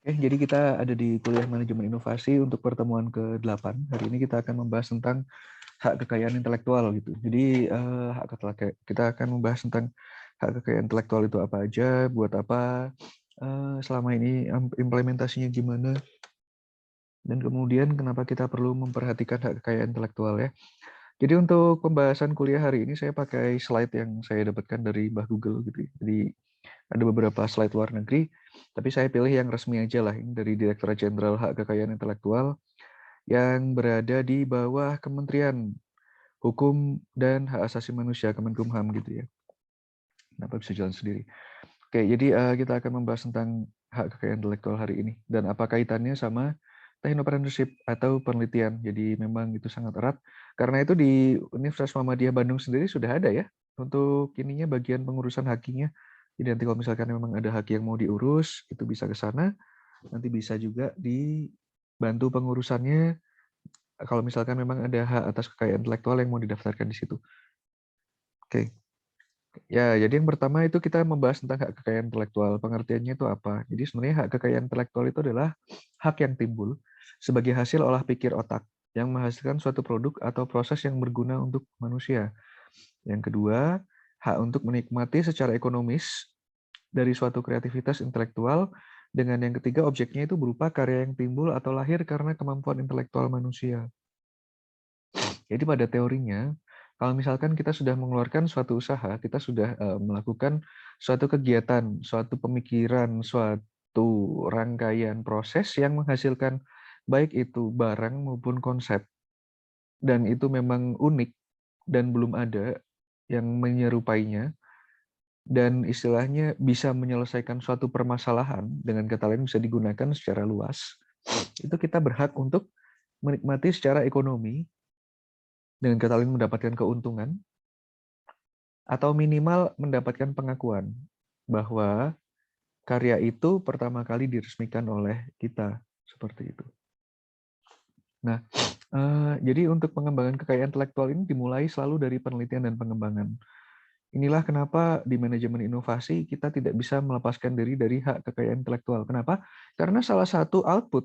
Oke, jadi kita ada di kuliah manajemen inovasi untuk pertemuan ke-8. Hari ini kita akan membahas tentang hak kekayaan intelektual gitu. Jadi kita akan membahas tentang hak kekayaan intelektual itu apa aja, buat apa, selama ini implementasinya gimana, dan kemudian kenapa kita perlu memperhatikan hak kekayaan intelektual ya. Jadi untuk pembahasan kuliah hari ini saya pakai slide yang saya dapatkan dari Mbah Google gitu. Jadi ada beberapa slide luar negeri, tapi saya pilih yang resmi aja lah, ini dari Direktorat Jenderal Hak Kekayaan Intelektual yang berada di bawah Kementerian Hukum dan Hak Asasi Manusia, Kemenkumham gitu ya. Kenapa bisa jalan sendiri? Oke, jadi kita akan membahas tentang hak kekayaan intelektual hari ini dan apa kaitannya sama technopreneurship atau penelitian. Jadi memang itu sangat erat. Karena itu di Universitas Muhammadiyah Bandung sendiri sudah ada ya untuk ininya bagian pengurusan hakinya. Jadi nanti kalau misalkan memang ada haki yang mau diurus, itu bisa ke sana. Nanti bisa juga dibantu pengurusannya kalau misalkan memang ada hak atas kekayaan intelektual yang mau didaftarkan di situ. Oke. Ya, jadi yang pertama itu kita membahas tentang hak kekayaan intelektual. Pengertiannya itu apa? Jadi sebenarnya hak kekayaan intelektual itu adalah hak yang timbul sebagai hasil olah pikir otak yang menghasilkan suatu produk atau proses yang berguna untuk manusia. Yang kedua, hak untuk menikmati secara ekonomis dari suatu kreativitas intelektual. Dengan yang ketiga, objeknya itu berupa karya yang timbul atau lahir karena kemampuan intelektual manusia. Jadi pada teorinya, kalau misalkan kita sudah mengeluarkan suatu usaha, kita sudah melakukan suatu kegiatan, suatu pemikiran, suatu rangkaian proses yang menghasilkan baik itu barang maupun konsep, dan itu memang unik dan belum ada yang menyerupainya, dan istilahnya bisa menyelesaikan suatu permasalahan, dengan kata lain bisa digunakan secara luas, itu kita berhak untuk menikmati secara ekonomi, dengan kata lain mendapatkan keuntungan, atau minimal mendapatkan pengakuan bahwa karya itu pertama kali diresmikan oleh kita, seperti itu. Nah, jadi untuk pengembangan kekayaan intelektual ini dimulai selalu dari penelitian dan pengembangan. Inilah kenapa di manajemen inovasi kita tidak bisa melepaskan diri dari hak kekayaan intelektual. Kenapa? Karena salah satu output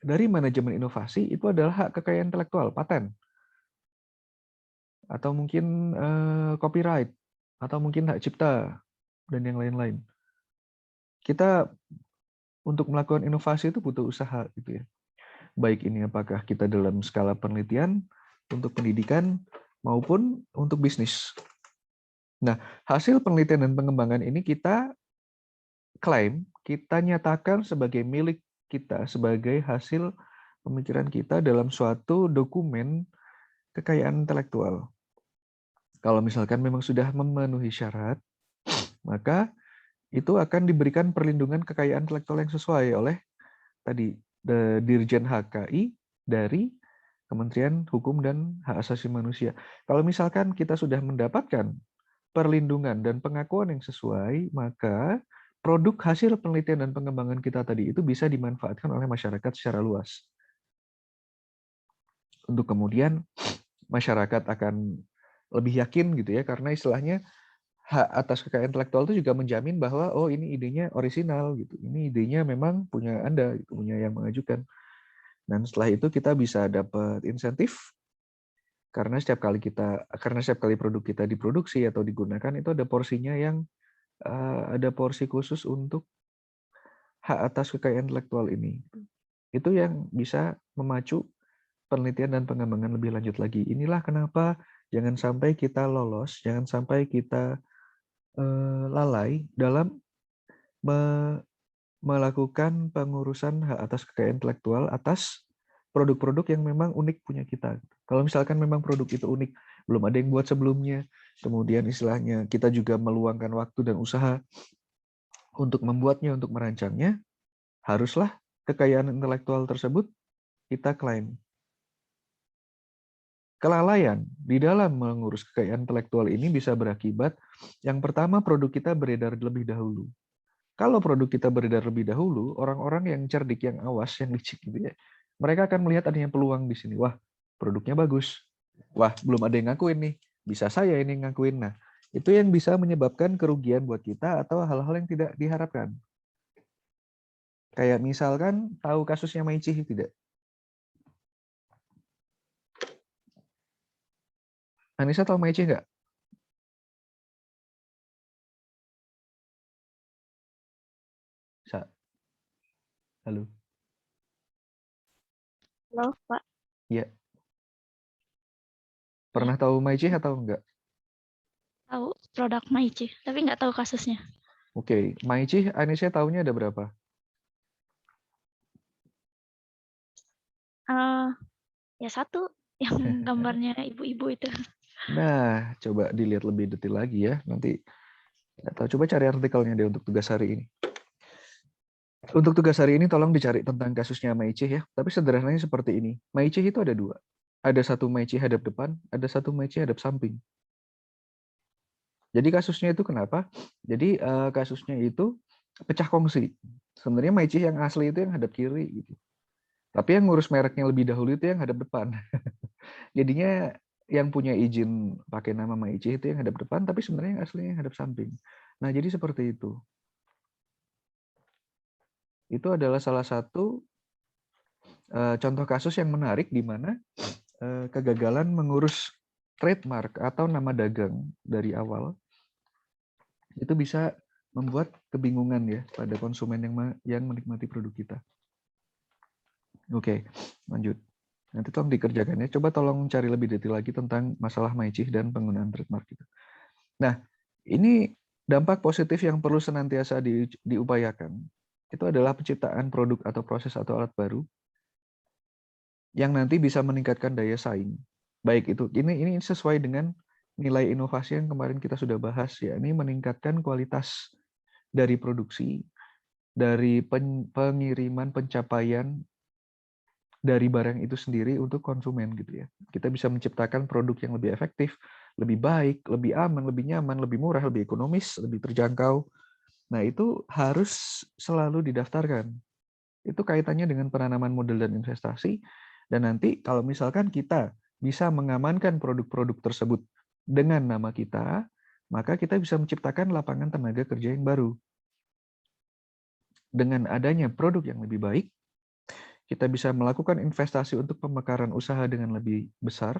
dari manajemen inovasi itu adalah hak kekayaan intelektual, paten, atau mungkin copyright, atau mungkin hak cipta, dan yang lain-lain. Kita untuk melakukan inovasi itu butuh usaha gitu ya. Baik ini apakah kita dalam skala penelitian, untuk pendidikan, maupun untuk bisnis. Nah, hasil penelitian dan pengembangan ini kita klaim, kita nyatakan sebagai milik kita, sebagai hasil pemikiran kita dalam suatu dokumen kekayaan intelektual. Kalau misalkan memang sudah memenuhi syarat, maka itu akan diberikan perlindungan kekayaan intelektual yang sesuai oleh tadi Dirjen HKI dari Kementerian Hukum dan Hak Asasi Manusia. Kalau misalkan kita sudah mendapatkan perlindungan dan pengakuan yang sesuai, maka produk hasil penelitian dan pengembangan kita tadi itu bisa dimanfaatkan oleh masyarakat secara luas. Untuk kemudian masyarakat akan lebih yakin gitu ya, karena istilahnya hak atas kekayaan intelektual itu juga menjamin bahwa oh ini idenya orisinal gitu, ini idenya memang punya Anda, gitu, punya yang mengajukan. Dan setelah itu kita bisa dapat insentif karena setiap kali produk kita diproduksi atau digunakan itu ada porsinya yang ada porsi khusus untuk hak atas kekayaan intelektual ini. Itu yang bisa memacu penelitian dan pengembangan lebih lanjut lagi. Inilah kenapa jangan sampai kita lolos, jangan sampai kita lalai dalam melakukan pengurusan hak atas kekayaan intelektual atas produk-produk yang memang unik punya kita. Kalau misalkan memang produk itu unik, belum ada yang buat sebelumnya, kemudian istilahnya kita juga meluangkan waktu dan usaha untuk membuatnya, untuk merancangnya, haruslah kekayaan intelektual tersebut kita klaim. Kelalaian di dalam mengurus kekayaan intelektual ini bisa berakibat, yang pertama produk kita beredar lebih dahulu. Kalau produk kita beredar lebih dahulu, orang-orang yang cerdik, yang awas, yang licik gitu ya, mereka akan melihat adanya peluang di sini. Wah, produknya bagus. Wah, belum ada yang ngakuin nih. Bisa saya ini ngakuin. Nah, itu yang bisa menyebabkan kerugian buat kita atau hal-hal yang tidak diharapkan. Kayak misalkan tahu kasusnya Maichi tidak? Anissa tahu Maichi nggak? Halo. Halo, Pak. Iya. Pernah tahu Maichi atau enggak? Tahu produk Maichi, tapi nggak tahu kasusnya. Oke, Maichi Anissa tahunya ada berapa? Ya satu yang gambarnya ibu-ibu itu. Nah, coba dilihat lebih detail lagi ya. Nanti atau coba cari artikelnya deh untuk tugas hari ini. Untuk tugas hari ini tolong dicari tentang kasusnya Maichi ya. Tapi sederhananya seperti ini. Maichi itu ada dua. Ada satu Maichi hadap depan, ada satu Maichi hadap samping. Jadi kasusnya itu kenapa? Jadi kasusnya itu pecah kongsi. Sebenarnya Maichi yang asli itu yang hadap kiri gitu. Tapi yang ngurus mereknya lebih dahulu itu yang hadap depan. Jadinya yang punya izin pakai nama Maichi itu yang hadap depan, tapi sebenarnya yang aslinya yang hadap samping. Nah, jadi seperti itu. Itu adalah salah satu contoh kasus yang menarik di mana kegagalan mengurus trademark atau nama dagang dari awal itu bisa membuat kebingungan ya pada konsumen yang menikmati produk kita. Oke, lanjut. Nanti tolong dikerjakan ya. Coba tolong cari lebih detail lagi tentang masalah Maichi dan penggunaan trademark itu. Nah, ini dampak positif yang perlu senantiasa diupayakan. Itu adalah penciptaan produk atau proses atau alat baru yang nanti bisa meningkatkan daya saing. Baik itu, ini sesuai dengan nilai inovasi yang kemarin kita sudah bahas ya. Ini meningkatkan kualitas dari produksi, dari pengiriman, pencapaian dari barang itu sendiri untuk konsumen gitu ya. Kita bisa menciptakan produk yang lebih efektif, lebih baik, lebih aman, lebih nyaman, lebih murah, lebih ekonomis, lebih terjangkau. Nah, itu harus selalu didaftarkan. Itu kaitannya dengan penanaman modal dan investasi. Dan nanti kalau misalkan kita bisa mengamankan produk-produk tersebut dengan nama kita, maka kita bisa menciptakan lapangan tenaga kerja yang baru. Dengan adanya produk yang lebih baik, kita bisa melakukan investasi untuk pemekaran usaha dengan lebih besar.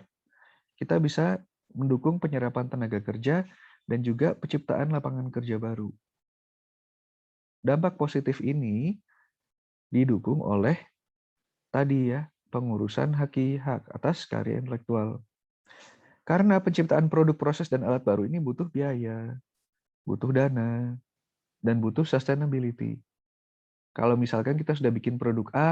Kita bisa mendukung penyerapan tenaga kerja dan juga penciptaan lapangan kerja baru. Dampak positif ini didukung oleh tadi ya, pengurusan hak atas karya intelektual. Karena penciptaan produk, proses, dan alat baru ini butuh biaya, butuh dana, dan butuh sustainability. Kalau misalkan kita sudah bikin produk A,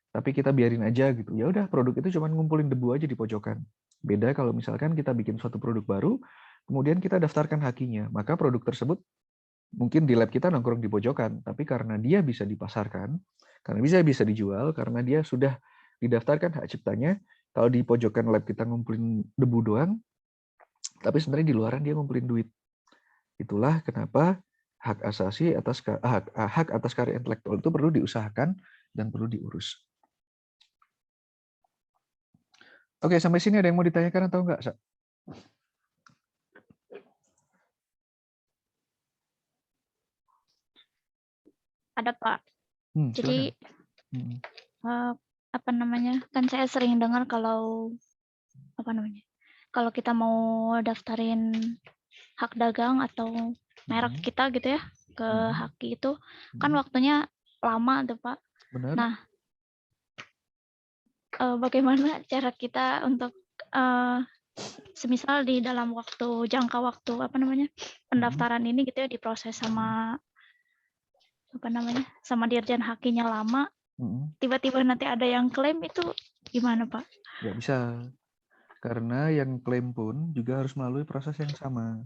tapi kita biarin aja gitu, ya udah produk itu cuma ngumpulin debu aja di pojokan. Beda kalau misalkan kita bikin suatu produk baru, kemudian kita daftarkan hakinya, maka produk tersebut mungkin di lab kita nongkrong di pojokan, tapi karena dia bisa dipasarkan, karena bisa dijual, karena dia sudah didaftarkan hak ciptanya, kalau di pojokan lab kita ngumpulin debu doang, tapi sebenarnya di luaran dia ngumpulin duit. Itulah kenapa hak atas karya intelektual itu perlu diusahakan dan perlu diurus. Oke, sampai sini ada yang mau ditanyakan atau enggak, Sa? Ada, Pak. Jadi silakan. apa namanya? Kan saya sering dengar kalau kalau kita mau daftarin hak dagang atau merek kita gitu ya ke Haki itu kan waktunya lama tuh, Pak. Benar. Nah, bagaimana cara kita untuk semisal di dalam jangka waktu pendaftaran ini gitu ya diproses sama sama Dirjen Hakinya lama, tiba-tiba nanti ada yang klaim, itu gimana, Pak? Nggak bisa, karena yang klaim pun juga harus melalui proses yang sama.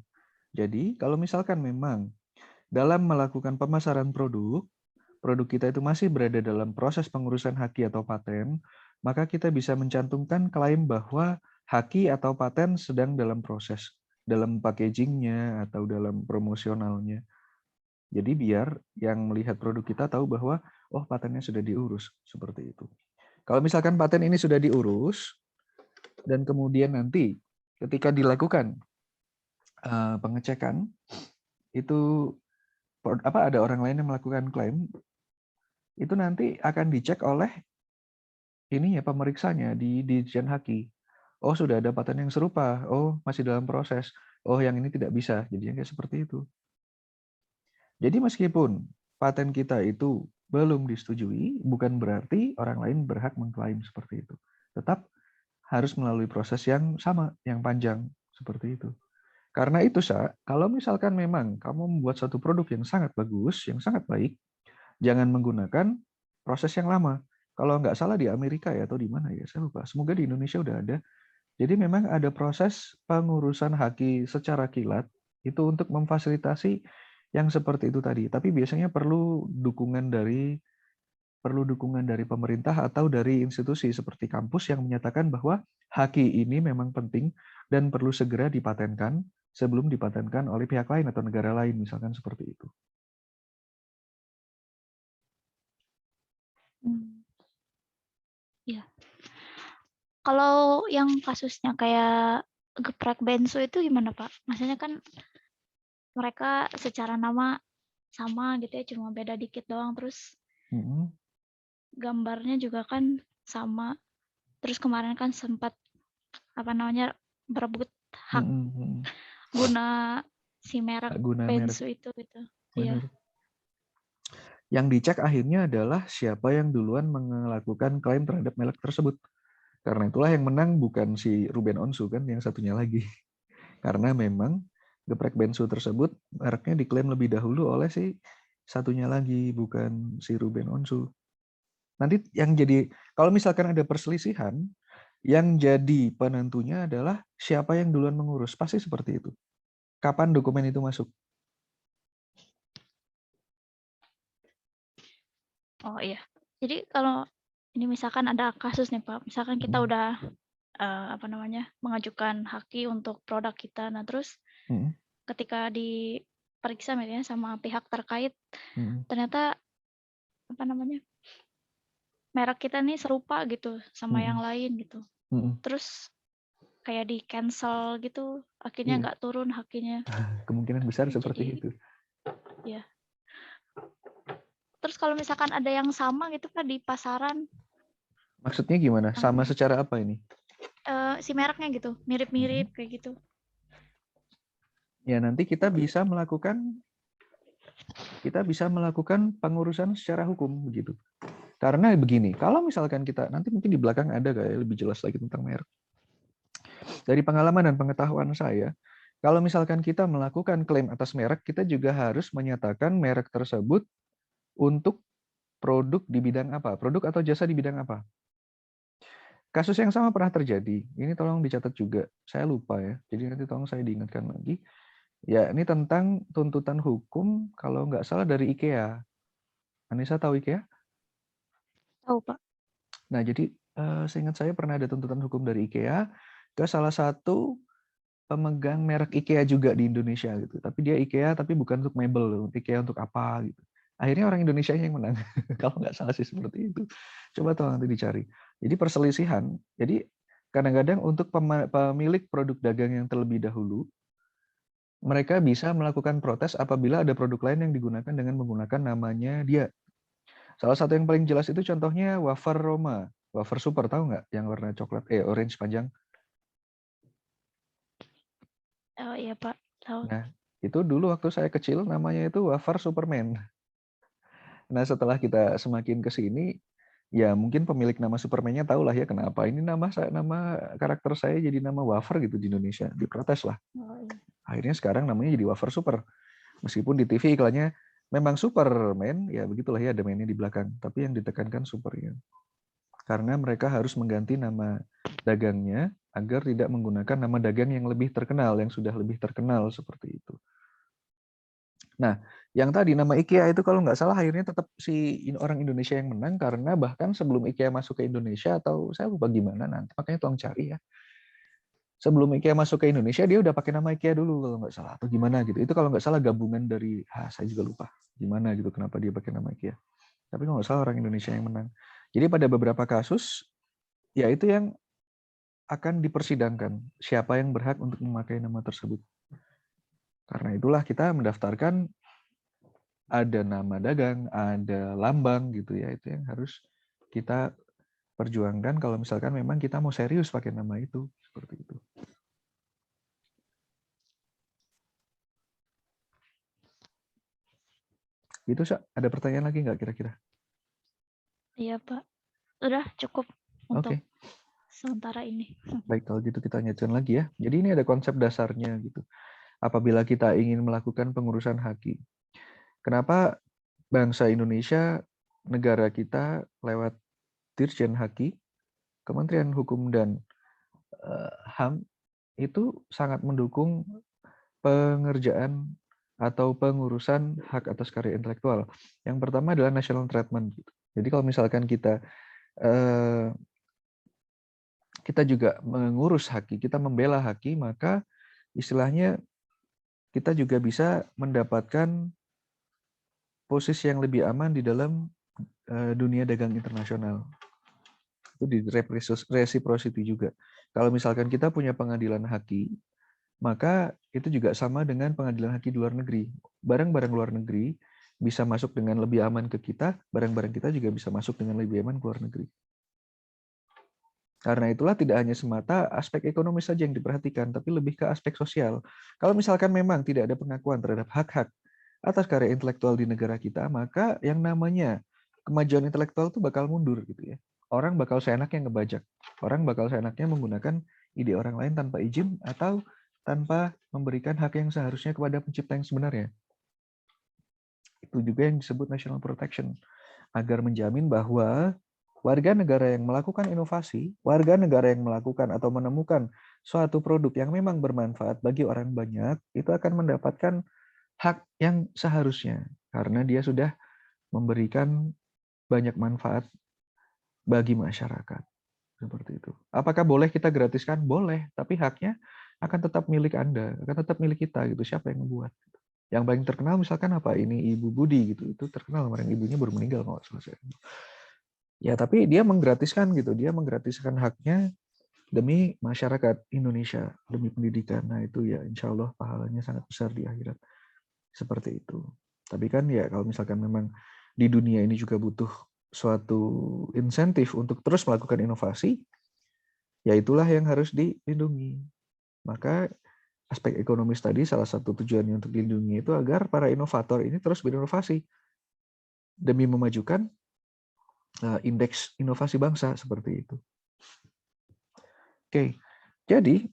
Jadi kalau misalkan memang dalam melakukan pemasaran produk kita itu masih berada dalam proses pengurusan haki atau paten, maka kita bisa mencantumkan klaim bahwa haki atau paten sedang dalam proses, dalam packagingnya atau dalam promosionalnya. Jadi biar yang melihat produk kita tahu bahwa, oh patennya sudah diurus, seperti itu. Kalau misalkan paten ini sudah diurus, dan kemudian nanti ketika dilakukan pengecekan, itu ada orang lain yang melakukan klaim, itu nanti akan dicek oleh ini ya pemeriksanya di Ditjen Haki. Oh, sudah ada paten yang serupa. Oh, masih dalam proses. Oh, yang ini tidak bisa. Jadinya kayak seperti itu. Jadi meskipun paten kita itu belum disetujui, bukan berarti orang lain berhak mengklaim seperti itu. Tetap harus melalui proses yang sama, yang panjang, seperti itu. Karena itu, kalau misalkan memang kamu membuat satu produk yang sangat bagus, yang sangat baik, jangan menggunakan proses yang lama. Kalau nggak salah di Amerika ya, atau di mana ya, saya lupa. Semoga di Indonesia udah ada. Jadi memang ada proses pengurusan haki secara kilat, itu untuk memfasilitasi yang seperti itu tadi. Tapi biasanya perlu dukungan dari pemerintah atau dari institusi seperti kampus yang menyatakan bahwa haki ini memang penting dan perlu segera dipatenkan sebelum dipatenkan oleh pihak lain atau negara lain, misalkan seperti itu. Ya. Kalau yang kasusnya kayak geprek bensu itu gimana Pak? Maksudnya kan mereka secara nama sama gitu ya, cuma beda dikit doang, terus gambarnya juga kan sama. Terus kemarin kan sempat berebut hak guna si merek bensu itu gitu. Iya. Yang dicek akhirnya adalah siapa yang duluan melakukan klaim terhadap merek tersebut. Karena itulah yang menang bukan si Ruben Onsu kan, yang satunya lagi. Karena memang geprek bensu tersebut mereknya diklaim lebih dahulu oleh si satunya lagi, bukan si Ruben Onsu. Nanti yang jadi, kalau misalkan ada perselisihan, yang jadi penentunya adalah siapa yang duluan mengurus. Pasti seperti itu. Kapan dokumen itu masuk? Oh iya. Jadi kalau ini misalkan ada kasus nih Pak, misalkan kita udah mengajukan haki untuk produk kita, nah terus ketika diperiksa misalnya sama pihak terkait, ternyata merek kita nih serupa gitu sama yang lain gitu. Terus kayak di cancel gitu, akhirnya nggak turun hakinya. Kemungkinan besar seperti itu. Ya. Terus kalau misalkan ada yang sama gitu Pak di pasaran. Maksudnya gimana? Sama secara apa ini? Si mereknya gitu, mirip-mirip kayak gitu. Ya, nanti kita bisa melakukan pengurusan secara hukum begitu. Karena begini, kalau misalkan kita nanti mungkin di belakang ada kayak lebih jelas lagi tentang merek. Dari pengalaman dan pengetahuan saya, kalau misalkan kita melakukan klaim atas merek, kita juga harus menyatakan merek tersebut untuk produk di bidang apa, produk atau jasa di bidang apa. Kasus yang sama pernah terjadi. Ini tolong dicatat juga. Saya lupa ya. Jadi nanti tolong saya diingatkan lagi. Ya, ini tentang tuntutan hukum kalau nggak salah dari IKEA. Anissa tahu IKEA? Tahu Pak. Nah, jadi seingat saya pernah ada tuntutan hukum dari IKEA ke salah satu pemegang merek IKEA juga di Indonesia gitu. Tapi dia IKEA tapi bukan untuk mebel, IKEA untuk apa gitu. Akhirnya orang Indonesia yang menang. Kalau nggak salah sih seperti itu. Coba tolong nanti dicari. Jadi perselisihan. Jadi kadang-kadang untuk pemilik produk dagang yang terlebih dahulu, mereka bisa melakukan protes apabila ada produk lain yang digunakan dengan menggunakan namanya dia. Salah satu yang paling jelas itu contohnya wafer Roma. Wafer super, tahu nggak? Yang warna coklat, orange panjang. Oh iya Pak, tahu. Nah, itu dulu waktu saya kecil namanya itu wafer Superman. Nah, setelah kita semakin ke sini, ya mungkin pemilik nama Superman-nya tahu lah ya kenapa ini nama karakter saya jadi nama wafer gitu di Indonesia. Diprotes lah. Akhirnya sekarang namanya jadi wafer super. Meskipun di TV iklannya memang Superman, ya begitulah ya ada mainnya di belakang. Tapi yang ditekankan super ya. Karena mereka harus mengganti nama dagangnya agar tidak menggunakan nama dagang yang lebih terkenal, yang sudah lebih terkenal seperti itu. Nah, yang tadi nama IKEA itu kalau nggak salah akhirnya tetap si orang Indonesia yang menang karena bahkan sebelum IKEA masuk ke Indonesia atau saya lupa gimana nanti, makanya tolong cari ya. Sebelum IKEA masuk ke Indonesia dia udah pakai nama IKEA dulu kalau nggak salah atau gimana gitu. Itu kalau nggak salah gabungan dari, saya juga lupa gimana gitu kenapa dia pakai nama IKEA. Tapi kalau nggak salah orang Indonesia yang menang. Jadi pada beberapa kasus ya itu yang akan dipersidangkan siapa yang berhak untuk memakai nama tersebut. Karena itulah kita mendaftarkan ada nama dagang, ada lambang gitu ya, itu yang harus kita perjuangkan kalau misalkan memang kita mau serius pakai nama itu, seperti itu. Itu ada pertanyaan lagi nggak kira-kira? Iya, Pak. Udah cukup untuk Oke, sementara ini. baik kalau gitu kita lanjutkan lagi ya. Jadi ini ada konsep dasarnya gitu. Apabila kita ingin melakukan pengurusan haki. Kenapa bangsa Indonesia, negara kita lewat Dirjen Haki, Kementerian Hukum dan HAM itu sangat mendukung pengerjaan atau pengurusan hak atas karya intelektual. Yang pertama adalah national treatment. Jadi kalau misalkan kita juga mengurus haki, kita membela haki, maka istilahnya kita juga bisa mendapatkan posisi yang lebih aman di dalam dunia dagang internasional. Itu di reciprocity juga. Kalau misalkan kita punya pengadilan haki, maka itu juga sama dengan pengadilan haki di luar negeri. Barang-barang luar negeri bisa masuk dengan lebih aman ke kita, barang-barang kita juga bisa masuk dengan lebih aman ke luar negeri. Karena itulah tidak hanya semata aspek ekonomi saja yang diperhatikan, tapi lebih ke aspek sosial. Kalau misalkan memang tidak ada pengakuan terhadap hak-hak atas karya intelektual di negara kita, maka yang namanya kemajuan intelektual itu bakal mundur gitu ya. Orang bakal seenaknya ngebajak. Orang bakal seenaknya menggunakan ide orang lain tanpa izin atau tanpa memberikan hak yang seharusnya kepada pencipta yang sebenarnya. Itu juga yang disebut national protection. Agar menjamin bahwa warga negara yang melakukan inovasi, warga negara yang melakukan atau menemukan suatu produk yang memang bermanfaat bagi orang banyak, itu akan mendapatkan hak yang seharusnya. Karena dia sudah memberikan banyak manfaat bagi masyarakat. Seperti itu. Apakah boleh kita gratiskan? Boleh, tapi haknya akan tetap milik Anda, akan tetap milik kita gitu. Siapa yang membuat? Yang paling terkenal misalkan apa? Ini Ibu Budi gitu. Itu terkenal kemarin, ibunya baru meninggal kalau selesai. Ya, tapi dia menggratiskan gitu. Dia menggratiskan haknya demi masyarakat Indonesia, demi pendidikan. Nah, itu ya insya Allah pahalanya sangat besar di akhirat. Seperti itu. Tapi kan ya kalau misalkan memang di dunia ini juga butuh suatu insentif untuk terus melakukan inovasi, ya itulah yang harus dilindungi. Maka aspek ekonomis tadi salah satu tujuannya untuk dilindungi itu agar para inovator ini terus berinovasi demi memajukan indeks inovasi bangsa seperti itu. Oke, jadi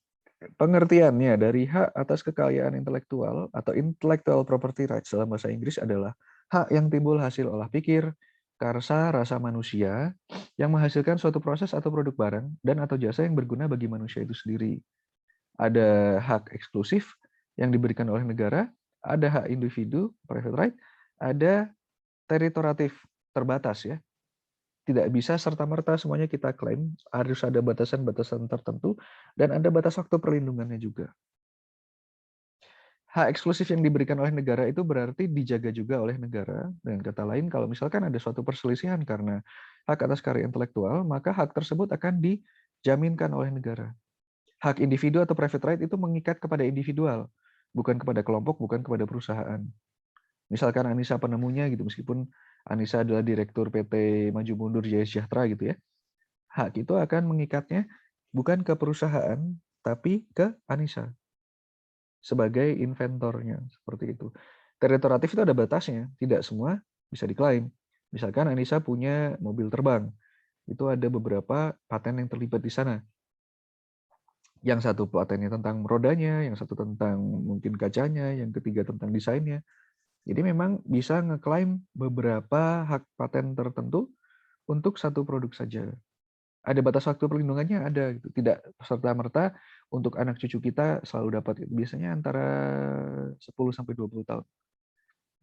pengertiannya dari hak atas kekayaan intelektual atau intellectual property rights dalam bahasa Inggris adalah hak yang timbul hasil olah pikir, karsa, rasa manusia yang menghasilkan suatu proses atau produk barang dan atau jasa yang berguna bagi manusia itu sendiri. Ada hak eksklusif yang diberikan oleh negara, ada hak individu, private right, ada teritoriatif terbatas ya. Tidak bisa serta-merta semuanya kita klaim, harus ada batasan-batasan tertentu, dan ada batas waktu perlindungannya juga. Hak eksklusif yang diberikan oleh negara itu berarti dijaga juga oleh negara. Dengan kata lain, kalau misalkan ada suatu perselisihan karena hak atas karya intelektual, maka hak tersebut akan dijaminkan oleh negara. Hak individu atau private right itu mengikat kepada individual, bukan kepada kelompok, bukan kepada perusahaan. Misalkan Anissa penemunya gitu, meskipun Anissa adalah direktur PT Maju Mundur Jaya Sejahtera gitu ya, hak itu akan mengikatnya bukan ke perusahaan, tapi ke Anissa sebagai inventornya, seperti itu. Teritoriatif itu ada batasnya, tidak semua bisa diklaim. Misalkan Anissa punya mobil terbang, itu ada beberapa paten yang terlibat di sana. Yang satu patennya tentang rodanya, yang satu tentang mungkin kacanya, yang ketiga tentang desainnya. Jadi memang bisa ngeklaim beberapa hak paten tertentu untuk satu produk saja. Ada batas waktu perlindungannya, ada gitu. Tidak serta-merta untuk anak cucu kita selalu dapat. Biasanya antara 10 sampai 20 tahun.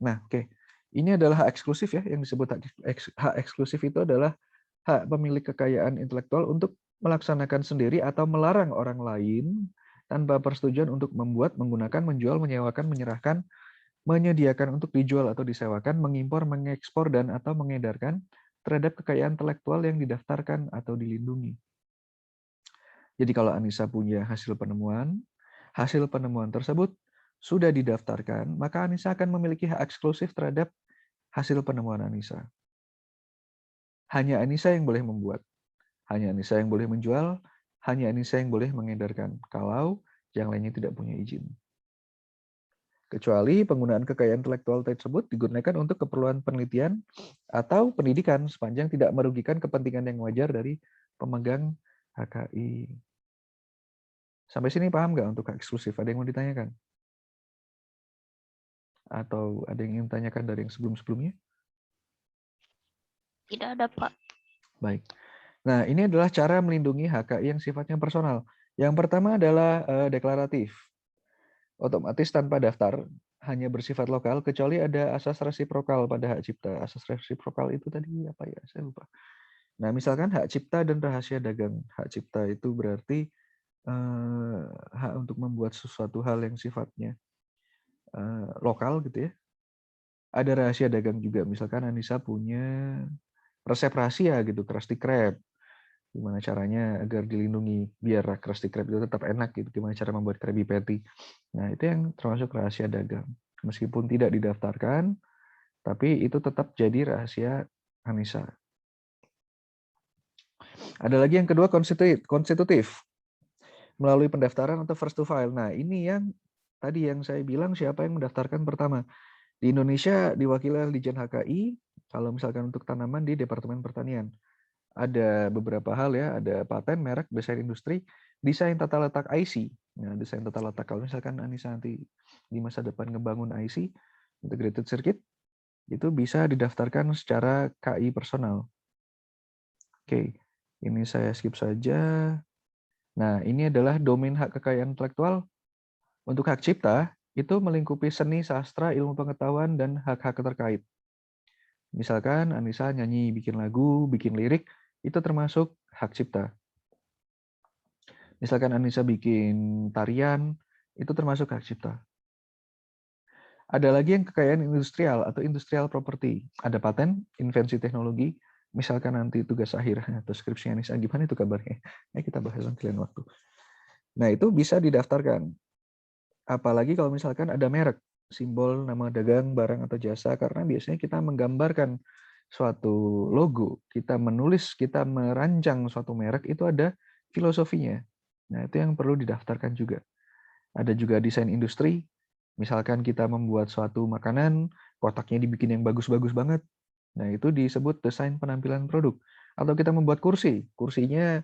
Nah, oke. Ini adalah hak eksklusif ya, yang disebut hak eksklusif itu adalah hak pemilik kekayaan intelektual untuk melaksanakan sendiri atau melarang orang lain tanpa persetujuan untuk membuat, menggunakan, menjual, menyewakan, menyerahkan, menyediakan untuk dijual atau disewakan, mengimpor, mengekspor, dan atau mengedarkan terhadap kekayaan intelektual yang didaftarkan atau dilindungi. Jadi kalau Anissa punya hasil penemuan tersebut sudah didaftarkan, maka Anissa akan memiliki hak eksklusif terhadap hasil penemuan Anissa. Hanya Anissa yang boleh membuat, hanya Anissa yang boleh menjual, hanya Anissa yang boleh mengedarkan, kalau yang lainnya tidak punya izin. Kecuali penggunaan kekayaan intelektual tersebut digunakan untuk keperluan penelitian atau pendidikan sepanjang tidak merugikan kepentingan yang wajar dari pemegang HKI. Sampai sini paham nggak untuk hak eksklusif? Ada yang mau ditanyakan? Atau ada yang ingin tanyakan dari yang sebelum-sebelumnya? Tidak ada, Pak. Baik. Nah, ini adalah cara melindungi HKI yang sifatnya personal. Yang pertama adalah deklaratif. Otomatis tanpa daftar, hanya bersifat lokal, kecuali ada asas resiprokal pada hak cipta. Asas resiprokal itu tadi apa ya? Saya lupa. Nah, misalkan hak cipta dan rahasia dagang. Hak cipta itu berarti hak untuk membuat sesuatu hal yang sifatnya lokal gitu ya. Ada rahasia dagang juga. Misalkan Anissa punya resep rahasia gitu, Krusty Krab. Gimana caranya agar dilindungi biar Krusty Krab itu tetap enak gitu. Gimana cara membuat Krabby Patty. Nah, itu yang termasuk rahasia dagang. Meskipun tidak didaftarkan, tapi itu tetap jadi rahasia Anissa. Ada lagi yang kedua konstitutif. Melalui pendaftaran atau first to file. Nah, ini yang tadi yang saya bilang siapa yang mendaftarkan pertama. Di Indonesia diwakili oleh Dijen HKI, kalau misalkan untuk tanaman di Departemen Pertanian. Ada beberapa hal ya, ada paten, merek, desain industri, desain tata letak IC. Nah, desain tata letak, kalau misalkan Anissa nanti di masa depan ngebangun IC, Integrated Circuit, itu bisa didaftarkan secara KI personal. Oke, ini saya skip saja. Nah, ini adalah domain hak kekayaan intelektual. Untuk hak cipta, itu melingkupi seni, sastra, ilmu pengetahuan, dan hak-hak terkait. Misalkan Anissa nyanyi, bikin lagu, bikin lirik, itu termasuk hak cipta. Misalkan Anissa bikin tarian, itu termasuk hak cipta. Ada lagi yang kekayaan industrial atau industrial property. Ada paten, invensi teknologi, misalkan nanti tugas akhir atau skripsi Anissa, gimana itu kabarnya? Ya, kita bahas nanti lain waktu. Nah, itu bisa didaftarkan. Apalagi kalau misalkan ada merek, simbol, nama dagang, barang, atau jasa, karena biasanya kita menggambarkan suatu logo, kita menulis, kita merancang suatu merek, itu ada filosofinya. Nah, itu yang perlu didaftarkan juga. Ada juga desain industri, misalkan kita membuat suatu makanan, kotaknya dibikin yang bagus-bagus banget. Nah, itu disebut desain penampilan produk. Atau kita membuat kursi, kursinya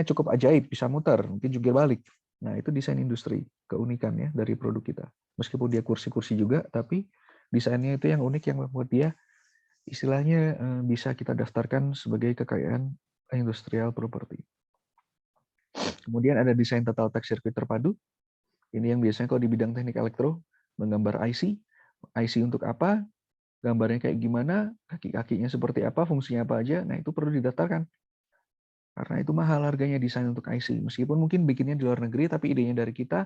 cukup ajaib, bisa muter, mungkin juga balik. Nah, itu desain industri, keunikan ya dari produk kita. Meskipun dia kursi-kursi juga, tapi desainnya itu yang unik yang membuat dia istilahnya bisa kita daftarkan sebagai kekayaan industrial property. Kemudian ada desain tata letak sirkuit terpadu. Ini yang biasanya kalau di bidang teknik elektro, menggambar IC. IC untuk apa? Gambarnya kayak gimana? Kaki-kakinya seperti apa? Fungsinya apa aja? Nah, itu perlu didaftarkan. Karena itu mahal harganya desain untuk IC. Meskipun mungkin bikinnya di luar negeri, tapi idenya dari kita,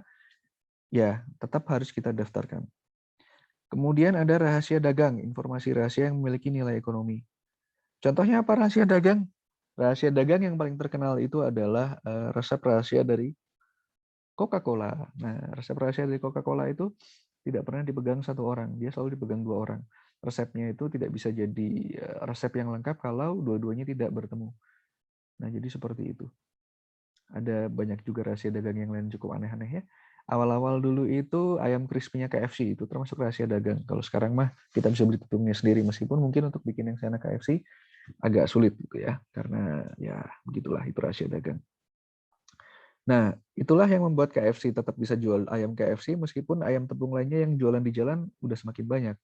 ya tetap harus kita daftarkan. Kemudian ada rahasia dagang, informasi rahasia yang memiliki nilai ekonomi. Contohnya apa rahasia dagang? Rahasia dagang yang paling terkenal itu adalah resep rahasia dari Coca-Cola. Nah, resep rahasia dari Coca-Cola itu tidak pernah dipegang satu orang, dia selalu dipegang dua orang. Resepnya itu tidak bisa jadi resep yang lengkap kalau dua-duanya tidak bertemu. Nah, jadi seperti itu. Ada banyak juga rahasia dagang yang lain cukup aneh-aneh ya. Awal-awal dulu itu ayam crispy-nya KFC itu termasuk rahasia dagang. Kalau sekarang mah kita bisa beli tutungnya sendiri, meskipun mungkin untuk bikin yang sana KFC agak sulit gitu ya, karena ya begitulah itu rahasia dagang. Nah, itulah yang membuat KFC tetap bisa jual ayam KFC meskipun ayam tepung lainnya yang jualan di jalan udah semakin banyak.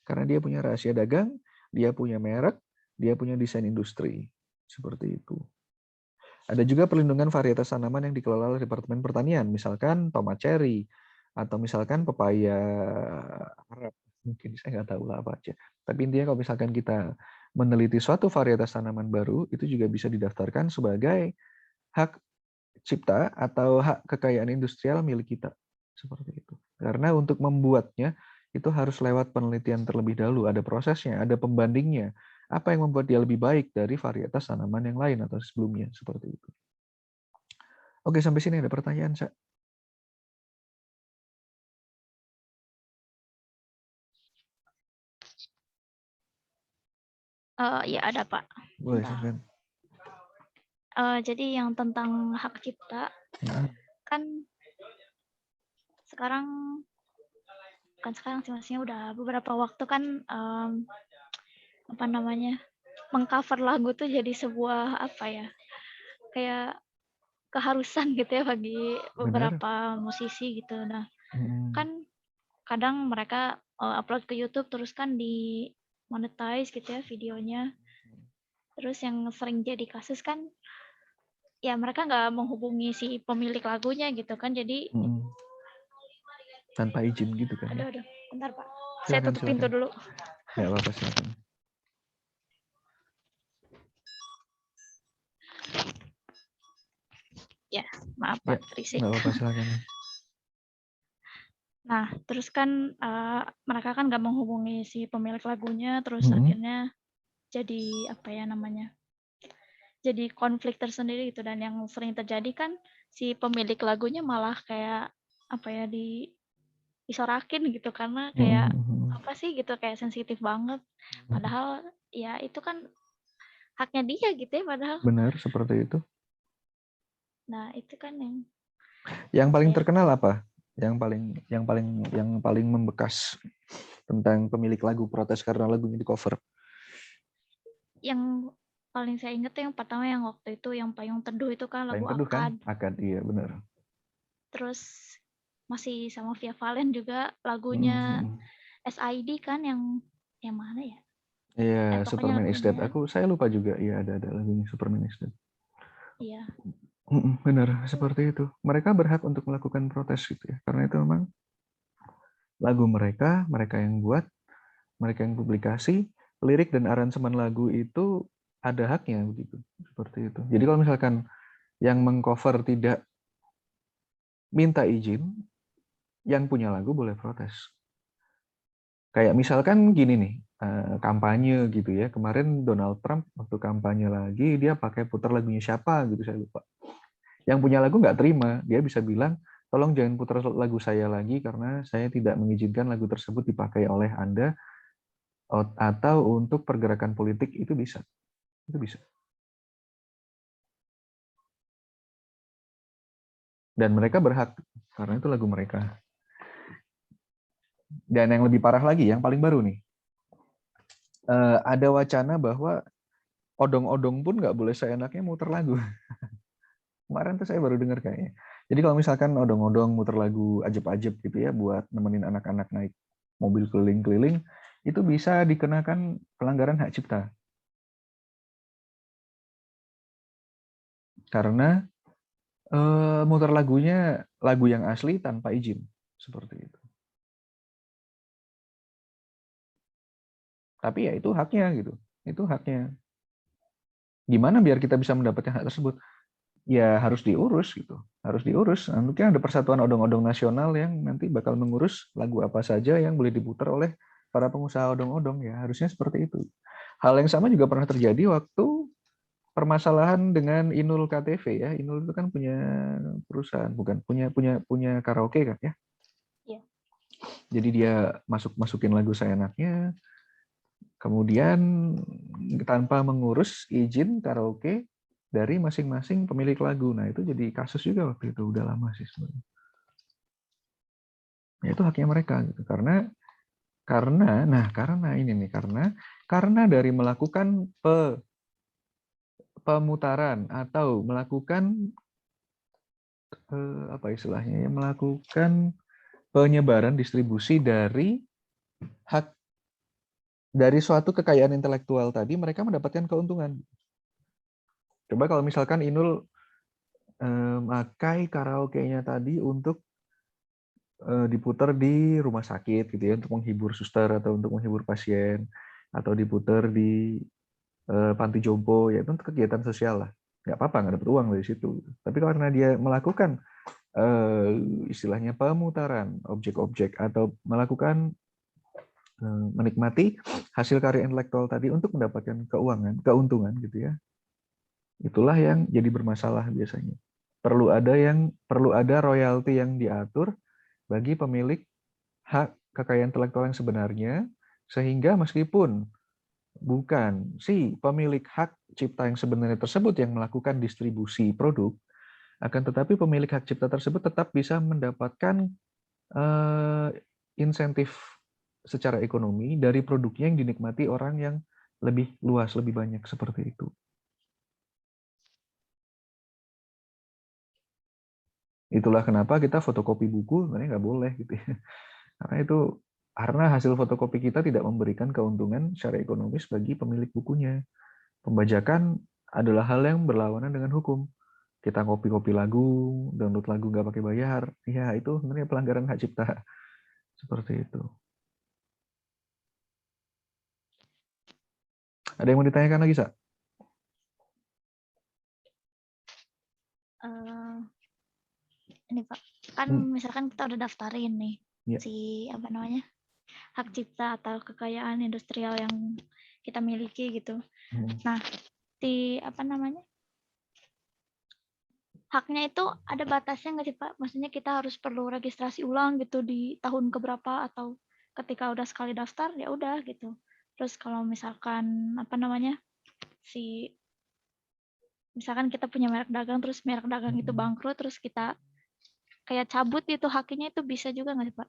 Karena dia punya rahasia dagang, dia punya merek, dia punya desain industri. Seperti itu. Ada juga perlindungan varietas tanaman yang dikelola oleh Departemen Pertanian, misalkan tomat cherry, atau misalkan pepaya Arab. Mungkin saya nggak tahu lah apa aja. Tapi intinya kalau misalkan kita meneliti suatu varietas tanaman baru, itu juga bisa didaftarkan sebagai hak cipta atau hak kekayaan industrial milik kita. Seperti itu. Karena untuk membuatnya, itu harus lewat penelitian terlebih dahulu. Ada prosesnya, ada pembandingnya. Apa yang membuat dia lebih baik dari varietas tanaman yang lain atau sebelumnya. Seperti itu. Oke, sampai sini ada pertanyaan, Sa? Ya ada Pak. Boleh Bentar. silakan. Jadi yang tentang hak cipta kan sekarang, bukan sekarang sih, maksudnya udah beberapa waktu kan apa namanya, mengcover lagu tuh jadi sebuah apa ya, kayak keharusan gitu ya bagi Benar. beberapa musisi gitu. Nah, Mm, kan kadang mereka upload ke YouTube terus kan di monetize gitu ya videonya. Terus yang sering jadi kasus kan ya mereka nggak menghubungi si pemilik lagunya gitu kan. Jadi mm. Tanpa izin gitu kan ya. aduh, bentar Pak. Saya Silakan, tutup pintu silakan. dulu. Nggak apa-apa, silakan. Ya, maaf Ya, Pak, berisik. nggak apa-apa, silakan. Nah, terus kan mereka kan nggak menghubungi si pemilik lagunya, terus Mm-mm. akhirnya jadi apa ya namanya? Jadi konflik tersendiri gitu, dan yang sering terjadi kan si pemilik lagunya malah kayak apa ya, disorakin gitu karena kayak Mm-mm. apa sih gitu, kayak sensitif banget. Padahal ya itu kan haknya dia gitu ya padahal. Benar, seperti itu. Nah, itu kan yang Yang apa paling ya? terkenal apa? Yang paling membekas tentang pemilik lagu protes karena lagunya di cover. Yang paling saya inget tuh yang pertama yang waktu itu yang Payung Teduh itu kan Paling lagu teduh kan? Akad. Akad, iya benar. Terus masih sama Via Valen juga lagunya Mm-mm. SID kan yang mana ya? Iya, Pokoknya Superman is Dead. lagunya Saya lupa juga. Iya, ada lagunya Superman is Dead. iya. Benar, seperti itu. Mereka berhak untuk melakukan protes gitu ya. Karena itu memang lagu mereka, mereka yang buat, mereka yang publikasi, lirik dan aransemen lagu itu ada haknya begitu. Seperti itu. Jadi kalau misalkan yang mengcover tidak minta izin, yang punya lagu boleh protes. Kayak misalkan gini nih, kampanye gitu ya. Kemarin Donald Trump waktu kampanye lagi, dia pakai putar lagunya siapa gitu, saya lupa. Yang punya lagu nggak terima, dia bisa bilang, tolong jangan putar lagu saya lagi karena saya tidak mengizinkan lagu tersebut dipakai oleh Anda atau untuk pergerakan politik, itu bisa. Itu bisa. Dan mereka berhak karena itu lagu mereka. Dan yang lebih parah lagi, yang paling baru nih, ada wacana bahwa odong-odong pun nggak boleh seenaknya muter lagu. Kemarin tuh saya baru dengar kayaknya. Jadi kalau misalkan odong-odong muter lagu ajeb-ajeb gitu ya buat nemenin anak-anak naik mobil keliling-keliling, itu bisa dikenakan pelanggaran hak cipta. Karena muter lagunya lagu yang asli tanpa izin. Seperti itu. Tapi ya itu haknya gitu. Itu haknya. Gimana biar kita bisa mendapatkan hak tersebut? Ya harus diurus gitu. Harus diurus. Mungkin ada Persatuan Odong-Odong Nasional yang nanti bakal mengurus lagu apa saja yang boleh diputar oleh para pengusaha odong-odong ya. Harusnya seperti itu. Hal yang sama juga pernah terjadi waktu permasalahan dengan Inul KTV ya. Inul itu kan punya perusahaan, bukan punya karaoke kan ya. Iya. Jadi dia masukin lagu seenaknya, kemudian tanpa mengurus izin karaoke dari masing-masing pemilik lagu. Nah, itu jadi kasus juga waktu itu, udah lama sih sebenarnya. Ya, itu haknya mereka gitu. Karena ini nih, karena dari melakukan pemutaran atau melakukan apa istilahnya ya, melakukan penyebaran distribusi dari hak dari suatu kekayaan intelektual tadi, mereka mendapatkan keuntungan. Coba kalau misalkan Inul memakai karaoke-nya tadi untuk diputar di rumah sakit gitu ya, untuk menghibur suster atau untuk menghibur pasien, atau diputar di panti jompo, ya itu untuk kegiatan sosial lah. Nggak apa-apa, nggak dapat uang dari situ. Tapi karena dia melakukan istilahnya pemutaran objek-objek atau melakukan menikmati hasil karya intelektual tadi untuk mendapatkan keuntungan gitu ya. Itulah yang jadi bermasalah biasanya. Perlu ada royalti yang diatur bagi pemilik hak kekayaan intelektual yang sebenarnya, sehingga meskipun Bukan, si pemilik hak cipta yang sebenarnya tersebut yang melakukan distribusi produk, akan tetapi pemilik hak cipta tersebut tetap bisa mendapatkan insentif secara ekonomi dari produknya yang dinikmati orang yang lebih luas, lebih banyak seperti itu. Itulah kenapa kita fotokopi buku sebenarnya nggak boleh gitu ya. Karena hasil fotokopi kita tidak memberikan keuntungan secara ekonomis bagi pemilik bukunya. Pembajakan adalah hal yang berlawanan dengan hukum. Kita kopi-kopi lagu, download lagu nggak pakai bayar, ya itu sebenarnya pelanggaran hak cipta. Seperti itu. Ada yang mau ditanyakan lagi, Sa? Ini Pak, kan misalkan kita udah daftarin nih Ya. si apa namanya hak cipta atau kekayaan industrial yang kita miliki gitu. Nah, si apa namanya haknya itu ada batasnya nggak sih Pak? Maksudnya kita harus perlu registrasi ulang gitu di tahun keberapa atau ketika udah sekali daftar ya udah gitu. Terus kalau misalkan apa namanya si misalkan kita punya merek dagang terus merek dagang itu bangkrut terus kita kayak cabut itu haknya itu bisa juga nggak sih Pak?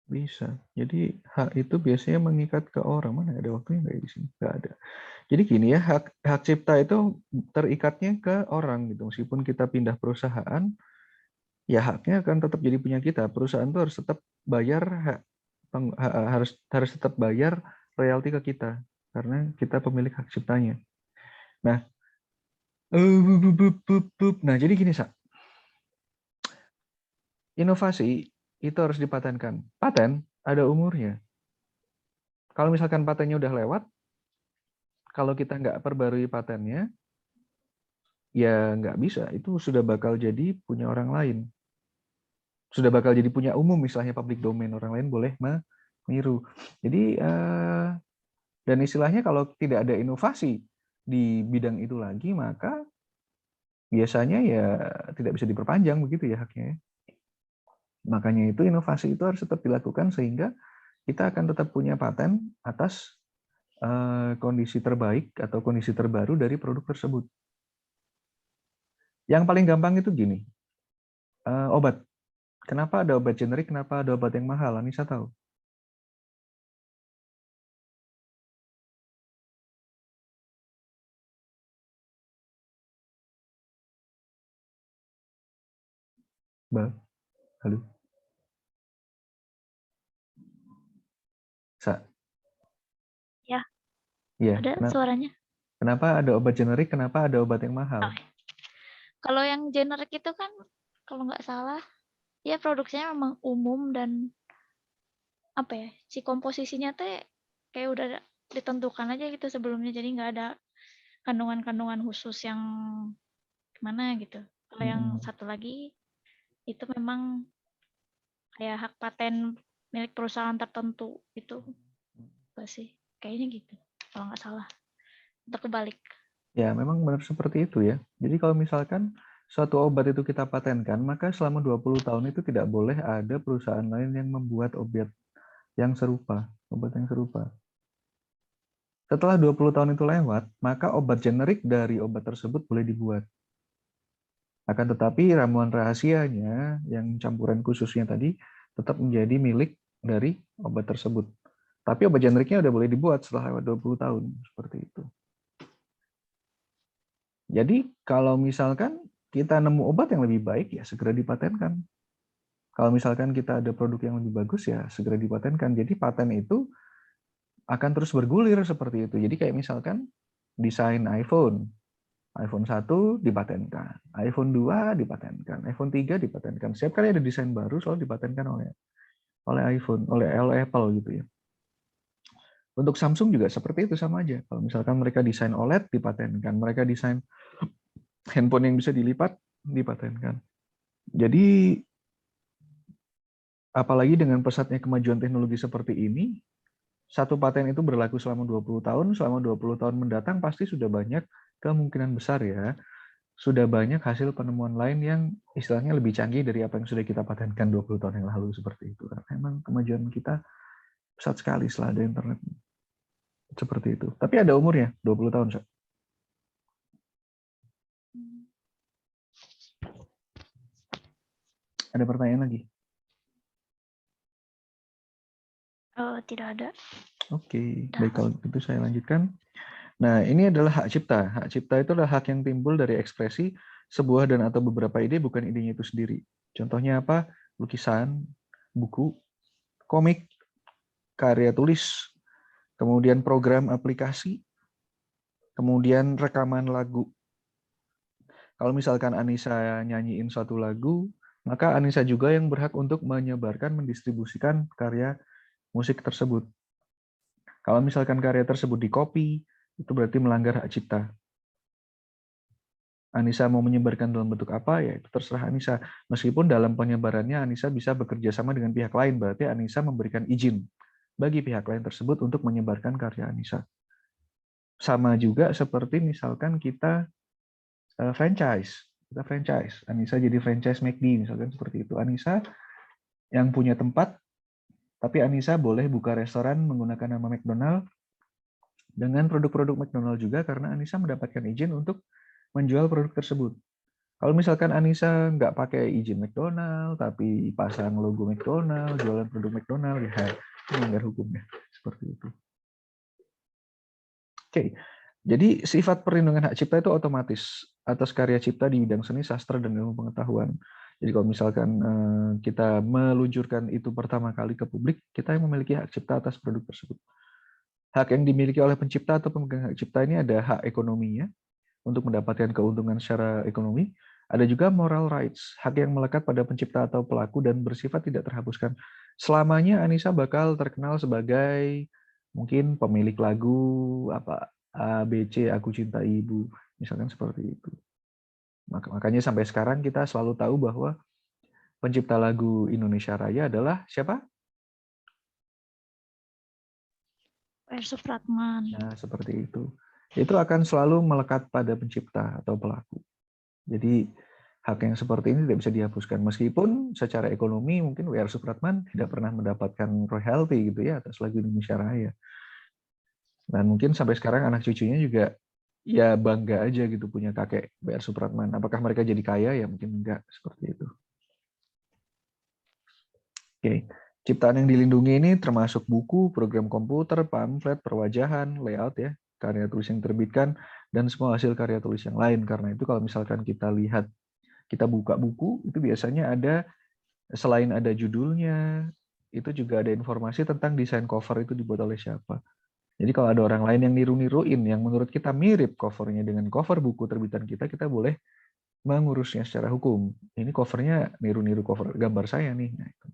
Bisa. Jadi hak itu biasanya mengikat ke orang. Mana ada waktunya nggak di sini? Nggak ada. Jadi gini ya, hak cipta itu terikatnya ke orang gitu. Meskipun kita pindah perusahaan, ya haknya akan tetap jadi punya kita. Perusahaan itu harus tetap bayar harus tetap bayar royalti ke kita karena kita pemilik hak ciptanya. Nah, nah jadi gini, Sa. Inovasi itu harus dipatenkan. Paten ada umurnya. Kalau misalkan patennya udah lewat, kalau kita nggak perbarui patennya, ya nggak bisa. Itu sudah bakal jadi punya orang lain. Sudah bakal jadi punya umum, misalnya public domain. Orang lain boleh meniru. Jadi, dan istilahnya kalau tidak ada inovasi di bidang itu lagi, maka biasanya ya tidak bisa diperpanjang begitu ya haknya. Makanya itu inovasi itu harus tetap dilakukan sehingga kita akan tetap punya paten atas kondisi terbaik atau kondisi terbaru dari produk tersebut. Yang paling gampang itu gini, obat. Kenapa ada obat generik, kenapa ada obat yang mahal? Anissa tahu? Mbak, halo? Sa? Ya, Iya, ada suaranya. kenapa ada obat generik, kenapa ada obat yang mahal? Kalau yang generik itu kan kalau nggak salah ya produksinya memang umum dan apa ya si komposisinya teh kayak udah ditentukan aja gitu sebelumnya jadi nggak ada kandungan-kandungan khusus yang gimana gitu. Kalau yang satu lagi itu memang kayak hak paten milik perusahaan tertentu itu sih kayaknya gitu kalau nggak salah atau kebalik. Ya, memang benar seperti itu ya. Jadi kalau misalkan suatu obat itu kita patenkan, maka selama 20 tahun itu tidak boleh ada perusahaan lain yang membuat obat yang serupa, obat yang serupa. Setelah 20 tahun itu lewat, maka obat generik dari obat tersebut boleh dibuat. Akan tetapi ramuan rahasianya yang campuran khususnya tadi tetap menjadi milik dari obat tersebut. Tapi obat generiknya udah boleh dibuat setelah lewat 20 tahun, seperti itu. Jadi kalau misalkan kita nemu obat yang lebih baik, ya segera dipatenkan. Kalau misalkan kita ada produk yang lebih bagus, ya segera dipatenkan. Jadi paten itu akan terus bergulir seperti itu. Jadi kayak misalkan desain iPhone. iPhone 1 dipatenkan, iPhone 2 dipatenkan, iPhone 3 dipatenkan. Setiap kali ada desain baru selalu dipatenkan oleh iPhone, oleh Apple gitu ya. Untuk Samsung juga seperti itu sama aja. Kalau misalkan mereka desain OLED dipatenkan, mereka desain handphone yang bisa dilipat dipatenkan. Jadi apalagi dengan pesatnya kemajuan teknologi seperti ini, satu paten itu berlaku selama 20 tahun, selama 20 tahun mendatang pasti sudah banyak kemungkinan besar ya, sudah banyak hasil penemuan lain yang istilahnya lebih canggih dari apa yang sudah kita patenkan 20 tahun yang lalu seperti itu. Karena memang kemajuan kita pesat sekali setelah ada internet. Seperti itu. Tapi ada umurnya, 20 tahun, Sa. Ada pertanyaan lagi? Oh, tidak ada. Oke, baik kalau gitu saya lanjutkan. Nah, ini adalah hak cipta. Hak cipta itu adalah hak yang timbul dari ekspresi sebuah dan atau beberapa ide, bukan idenya itu sendiri. Contohnya apa? Lukisan, buku, komik, karya tulis, kemudian program aplikasi, kemudian rekaman lagu. Kalau misalkan Anissa nyanyiin suatu lagu, maka Anissa juga yang berhak untuk menyebarkan, mendistribusikan karya musik tersebut. Kalau misalkan karya tersebut di-copy, itu berarti melanggar hak cipta. Anissa mau menyebarkan dalam bentuk apa, ya itu terserah Anissa. Meskipun dalam penyebarannya Anissa bisa bekerja sama dengan pihak lain, berarti Anissa memberikan izin bagi pihak lain tersebut untuk menyebarkan karya Anissa. Sama juga seperti misalkan kita franchise. Kita franchise. Anissa jadi franchise McD, misalkan seperti itu. Anissa yang punya tempat, tapi Anissa boleh buka restoran menggunakan nama McDonald dengan produk-produk McDonald juga, karena Anissa mendapatkan izin untuk menjual produk tersebut. Kalau misalkan Anissa nggak pakai izin McDonald, tapi pasang logo McDonald, jualan produk McDonald, ya melanggar hukumnya. Seperti itu. Oke, jadi sifat perlindungan hak cipta itu otomatis atas karya cipta di bidang seni, sastra, dan ilmu pengetahuan. Jadi kalau misalkan kita meluncurkan itu pertama kali ke publik, kita yang memiliki hak cipta atas produk tersebut. Hak yang dimiliki oleh pencipta atau pemegang hak cipta ini ada hak ekonominya, untuk mendapatkan keuntungan secara ekonomi. Ada juga moral rights, hak yang melekat pada pencipta atau pelaku dan bersifat tidak terhapuskan. Selamanya Anissa bakal terkenal sebagai mungkin pemilik lagu apa ABC Aku Cinta Ibu, misalkan seperti itu. Makanya sampai sekarang kita selalu tahu bahwa pencipta lagu Indonesia Raya adalah siapa? PR Supratman. Nah, seperti itu. Itu akan selalu melekat pada pencipta atau pelaku. Jadi hak yang seperti ini tidak bisa dihapuskan. Meskipun secara ekonomi mungkin W.R. Supratman tidak pernah mendapatkan royalti gitu ya atas lagu Indonesia Raya. Dan mungkin sampai sekarang anak cucunya juga ya bangga aja gitu punya kakek W.R. Supratman. Apakah mereka jadi kaya? Ya mungkin enggak, seperti itu. Oke. Ciptaan yang dilindungi ini termasuk buku, program komputer, pamflet, perwajahan, layout ya, karya tulis yang terbitkan, dan semua hasil karya tulis yang lain. Karena itu kalau misalkan kita lihat, kita buka buku, itu biasanya ada, selain ada judulnya, itu juga ada informasi tentang desain cover itu dibuat oleh siapa. Jadi kalau ada orang lain yang niru-niruin, yang menurut kita mirip covernya dengan cover buku terbitan kita, kita boleh mengurusnya secara hukum. Ini covernya niru-niru cover gambar saya nih. Nah, itu.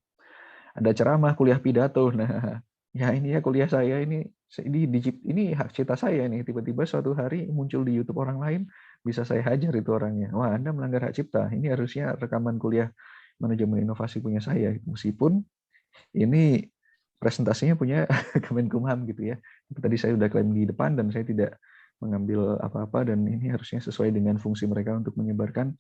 Ada ceramah, kuliah pidato. Nah, ya ini ya kuliah saya ini hak cipta saya nih. Tiba-tiba suatu hari muncul di YouTube orang lain, bisa saya hajar itu orangnya. Wah, Anda melanggar hak cipta. Ini harusnya rekaman kuliah manajemen inovasi punya saya. Meskipun ini presentasinya punya Kemenkumham gitu ya. Tadi saya sudah klaim di depan dan saya tidak mengambil apa-apa, dan ini harusnya sesuai dengan fungsi mereka untuk menyebarkan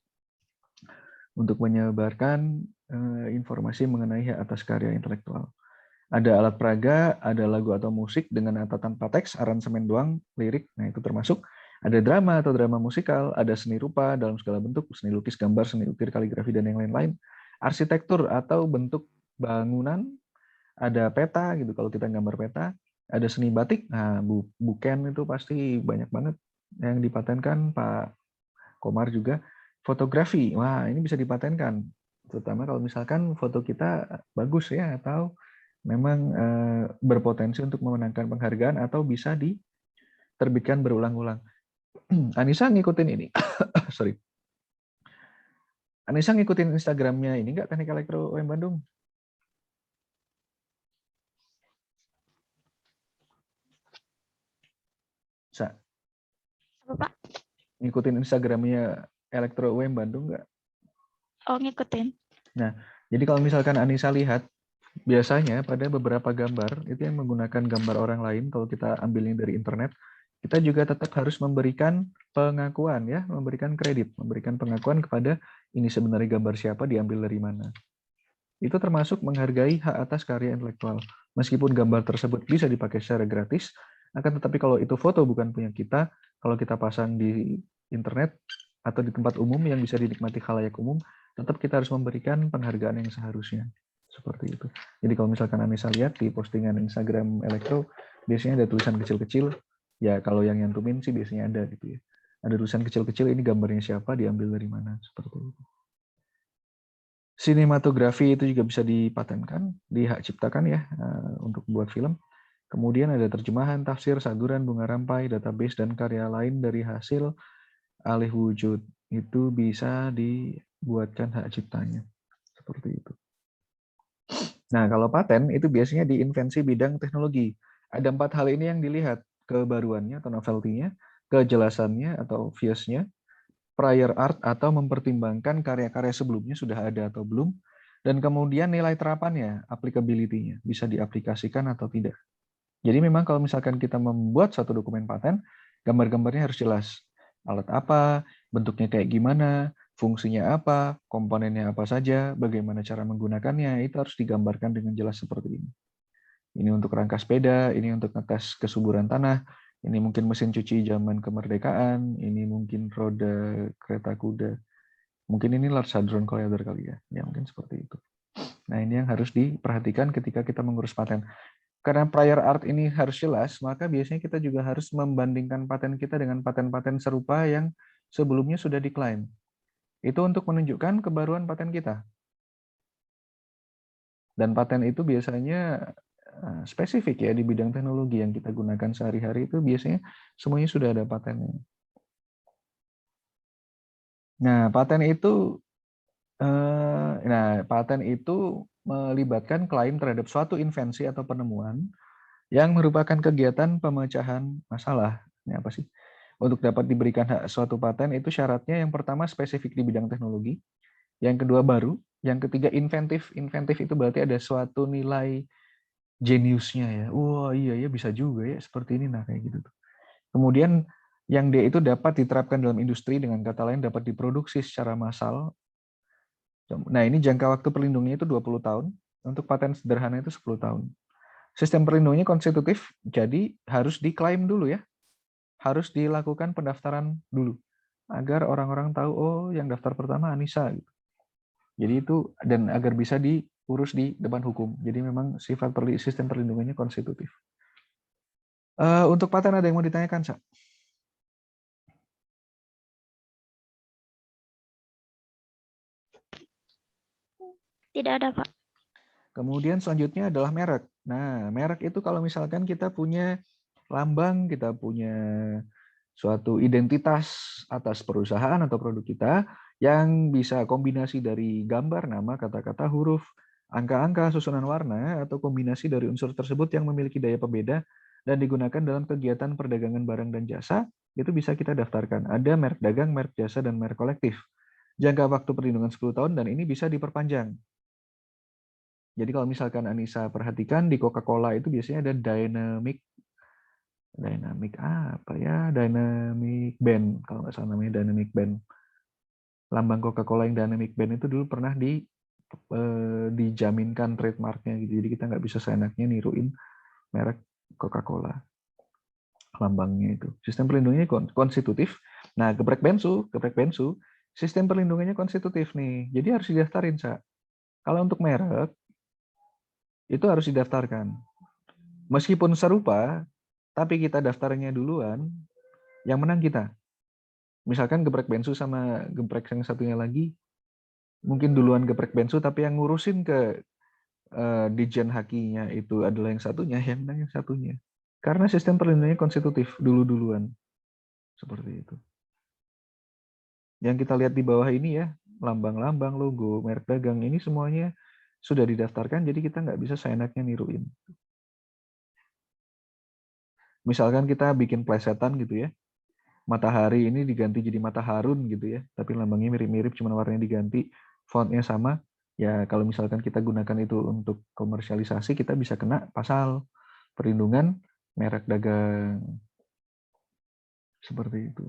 informasi mengenai hak atas karya intelektual. Ada alat peraga, ada lagu atau musik dengan nota tanpa teks, aransemen doang, lirik, nah itu termasuk. Ada drama atau drama musikal, ada seni rupa dalam segala bentuk, seni lukis, gambar, seni ukir, kaligrafi, dan yang lain-lain. Arsitektur atau bentuk bangunan, ada peta gitu kalau kita gambar peta, ada seni batik, nah buken itu pasti banyak banget yang dipatenkan, Pak Komar juga. Fotografi, wah ini bisa dipatenkan, terutama kalau misalkan foto kita bagus ya, atau memang berpotensi untuk memenangkan penghargaan atau bisa diterbitkan berulang-ulang. Anissa ngikutin ini, sorry. Anissa ngikutin Instagramnya ini nggak, Teknik Elektro UM Bandung? Sa, Apa, Pak? ngikutin Instagramnya Elektro UM Bandung nggak? Oh, ngikutin. Nah, jadi kalau misalkan Anissa lihat, biasanya pada beberapa gambar itu yang menggunakan gambar orang lain, kalau kita ambilnya dari internet, kita juga tetap harus memberikan pengakuan ya, memberikan kredit, memberikan pengakuan kepada ini sebenarnya gambar siapa, diambil dari mana. Itu termasuk menghargai hak atas karya intelektual. Meskipun gambar tersebut bisa dipakai secara gratis, Akan tetapi kalau itu foto bukan punya kita, kalau kita pasang di internet atau di tempat umum yang bisa dinikmati khalayak umum, tetap kita harus memberikan penghargaan yang seharusnya. Seperti itu. Jadi kalau misalkan Anissa lihat di postingan Instagram Elektro, biasanya ada tulisan kecil-kecil, ya kalau yang nyantumin sih biasanya ada gitu ya. Ada tulisan kecil-kecil, ini gambarnya siapa, diambil dari mana, seperti itu. Sinematografi itu juga bisa dipatenkan, dihak ciptakan ya, untuk buat film. Kemudian ada terjemahan, tafsir, saduran, bunga rampai, database, dan karya lain dari hasil alih wujud. Itu bisa dibuatkan hak ciptanya. Seperti itu. Nah, kalau paten itu biasanya di invensi bidang teknologi. Ada 4 hal ini yang dilihat, kebaruannya atau novelty-nya, kejelasannya atau obvious-nya, prior art atau mempertimbangkan karya-karya sebelumnya sudah ada atau belum, dan kemudian nilai terapannya, applicability-nya, bisa diaplikasikan atau tidak. Jadi memang kalau misalkan kita membuat satu dokumen paten, gambar-gambarnya harus jelas. Alat apa, bentuknya kayak gimana, fungsinya apa, komponennya apa saja, bagaimana cara menggunakannya, itu harus digambarkan dengan jelas seperti ini. Ini untuk rangka sepeda, ini untuk ngetes kesuburan tanah, ini mungkin mesin cuci zaman kemerdekaan, ini mungkin roda kereta kuda. Mungkin ini Large Hadron Collider kali ya. Ya mungkin seperti itu. Nah, ini yang harus diperhatikan ketika kita mengurus paten. Karena prior art ini harus jelas, maka biasanya kita juga harus membandingkan paten kita dengan paten-paten serupa yang sebelumnya sudah diklaim. Itu untuk menunjukkan kebaruan paten kita. Dan paten itu biasanya spesifik ya di bidang teknologi yang kita gunakan sehari-hari itu biasanya semuanya sudah ada patennya. Nah, paten itu melibatkan klaim terhadap suatu invensi atau penemuan yang merupakan kegiatan pemecahan masalah. Ini apa sih? Untuk dapat diberikan hak suatu paten itu syaratnya yang pertama spesifik di bidang teknologi, yang kedua baru, yang ketiga inventif. Inventif itu berarti ada suatu nilai jeniusnya ya. Wah iya ya bisa juga ya seperti ini nah kayak gitu tuh. Kemudian yang D itu dapat diterapkan dalam industri, dengan kata lain dapat diproduksi secara massal. Nah, ini jangka waktu perlindungannya itu 20 tahun, untuk paten sederhana itu 10 tahun. Sistem perlindungannya konstitutif, jadi harus diklaim dulu ya. Harus dilakukan pendaftaran dulu agar orang-orang tahu oh yang daftar pertama Anissa gitu. Jadi itu dan agar bisa diurus di depan hukum. Jadi memang sifat sistem perlindungannya konstitutif. Untuk paten ada yang mau ditanyakan, Sa? Tidak ada, Pak. Kemudian selanjutnya adalah merek. Nah, merek itu kalau misalkan kita punya lambang, kita punya suatu identitas atas perusahaan atau produk kita yang bisa kombinasi dari gambar, nama, kata-kata, huruf, angka-angka, susunan warna, atau kombinasi dari unsur tersebut yang memiliki daya pembeda dan digunakan dalam kegiatan perdagangan barang dan jasa, itu bisa kita daftarkan. Ada merek dagang, merek jasa, dan merek kolektif. Jangka waktu perlindungan 10 tahun dan ini bisa diperpanjang. Jadi kalau misalkan Anissa perhatikan di Coca-Cola itu biasanya ada dynamic apa ya? Dynamic band kalau nggak salah namanya dynamic band. Lambang Coca-Cola yang dynamic band itu dulu pernah dijaminkan trademarknya gitu. Jadi kita nggak bisa seenaknya niruin merek Coca-Cola. Lambangnya itu. Sistem perlindungannya konstitutif. Nah, geprek bensu, sistem perlindungannya konstitutif nih. Jadi harus didaftarin, Sa. Kalau untuk merek itu harus didaftarkan. Meskipun serupa, tapi kita daftarnya duluan, yang menang kita. Misalkan geprek bensu sama geprek yang satunya lagi, mungkin duluan geprek bensu, tapi yang ngurusin ke Dijen Hakinya itu adalah yang satunya, yang menang yang satunya. Karena sistem perlindungannya konstitutif dulu-duluan. Seperti itu. Yang kita lihat di bawah ini ya, lambang-lambang, logo, merek dagang, ini semuanya sudah didaftarkan, jadi kita nggak bisa seenaknya niruin. Misalkan kita bikin plesetan gitu ya, matahari ini diganti jadi mata Harun gitu ya, tapi lambangnya mirip-mirip, cuma warnanya diganti, fontnya sama. Ya kalau misalkan kita gunakan itu untuk komersialisasi, kita bisa kena pasal perlindungan merek dagang. Seperti itu.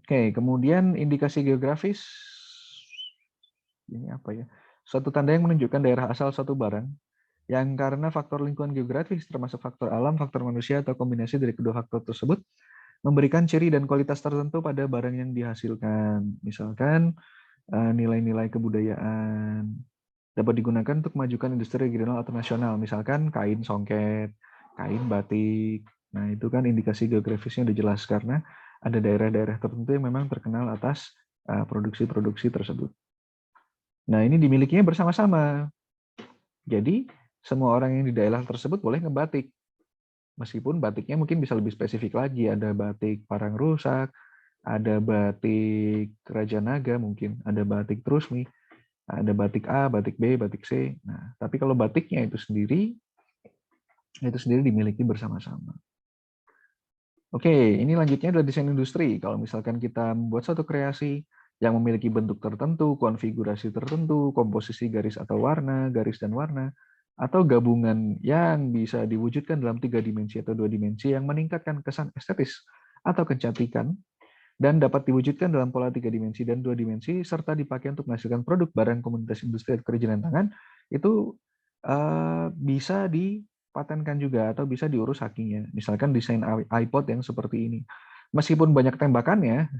Oke, kemudian indikasi geografis. Ini apa ya? Suatu tanda yang menunjukkan daerah asal suatu barang yang karena faktor lingkungan geografis termasuk faktor alam, faktor manusia atau kombinasi dari kedua faktor tersebut memberikan ciri dan kualitas tertentu pada barang yang dihasilkan. Misalkan nilai-nilai kebudayaan dapat digunakan untuk memajukan industri regional atau nasional. Misalkan kain songket, kain batik. Nah, itu kan indikasi geografisnya udah jelas karena ada daerah-daerah tertentu yang memang terkenal atas produksi-produksi tersebut. Nah, ini dimilikinya bersama-sama. Jadi, semua orang yang di daerah tersebut boleh ngebatik. Meskipun batiknya mungkin bisa lebih spesifik lagi. Ada batik Parang Rusak, ada batik Raja Naga mungkin, ada batik Trusmi, ada batik A, batik B, batik C. Nah, tapi kalau batiknya itu sendiri dimiliki bersama-sama. Oke, ini lanjutnya adalah desain industri. Kalau misalkan kita membuat suatu kreasi yang memiliki bentuk tertentu, konfigurasi tertentu, komposisi garis atau warna, garis dan warna, atau gabungan yang bisa diwujudkan dalam 3 dimensi atau 2 dimensi yang meningkatkan kesan estetis atau kecantikan, dan dapat diwujudkan dalam pola 3 dimensi dan 2 dimensi, serta dipakai untuk menghasilkan produk, barang, komunitas industri, atau kerajinan tangan, itu bisa dipatenkan juga atau bisa diurus hakinya. Misalkan desain iPod yang seperti ini. Meskipun banyak tembakannya,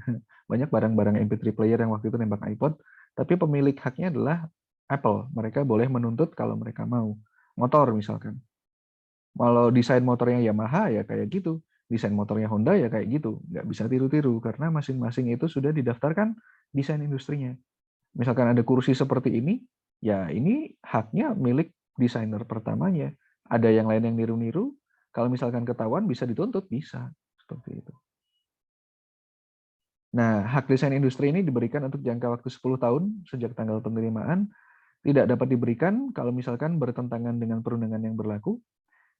banyak barang-barang MP3 player yang waktu itu nembak iPod, tapi pemilik haknya adalah Apple. Mereka boleh menuntut kalau mereka mau. Motor misalkan. Kalau desain motornya Yamaha ya kayak gitu. Desain motornya Honda ya kayak gitu. Nggak bisa tiru-tiru karena masing-masing itu sudah didaftarkan desain industrinya. Misalkan ada kursi seperti ini, ya ini haknya milik desainer pertamanya. Ada yang lain yang niru-niru, kalau misalkan ketahuan bisa dituntut, bisa. Seperti itu. Nah, hak desain industri ini diberikan untuk jangka waktu 10 tahun sejak tanggal penerimaan, tidak dapat diberikan kalau misalkan bertentangan dengan perundangan yang berlaku,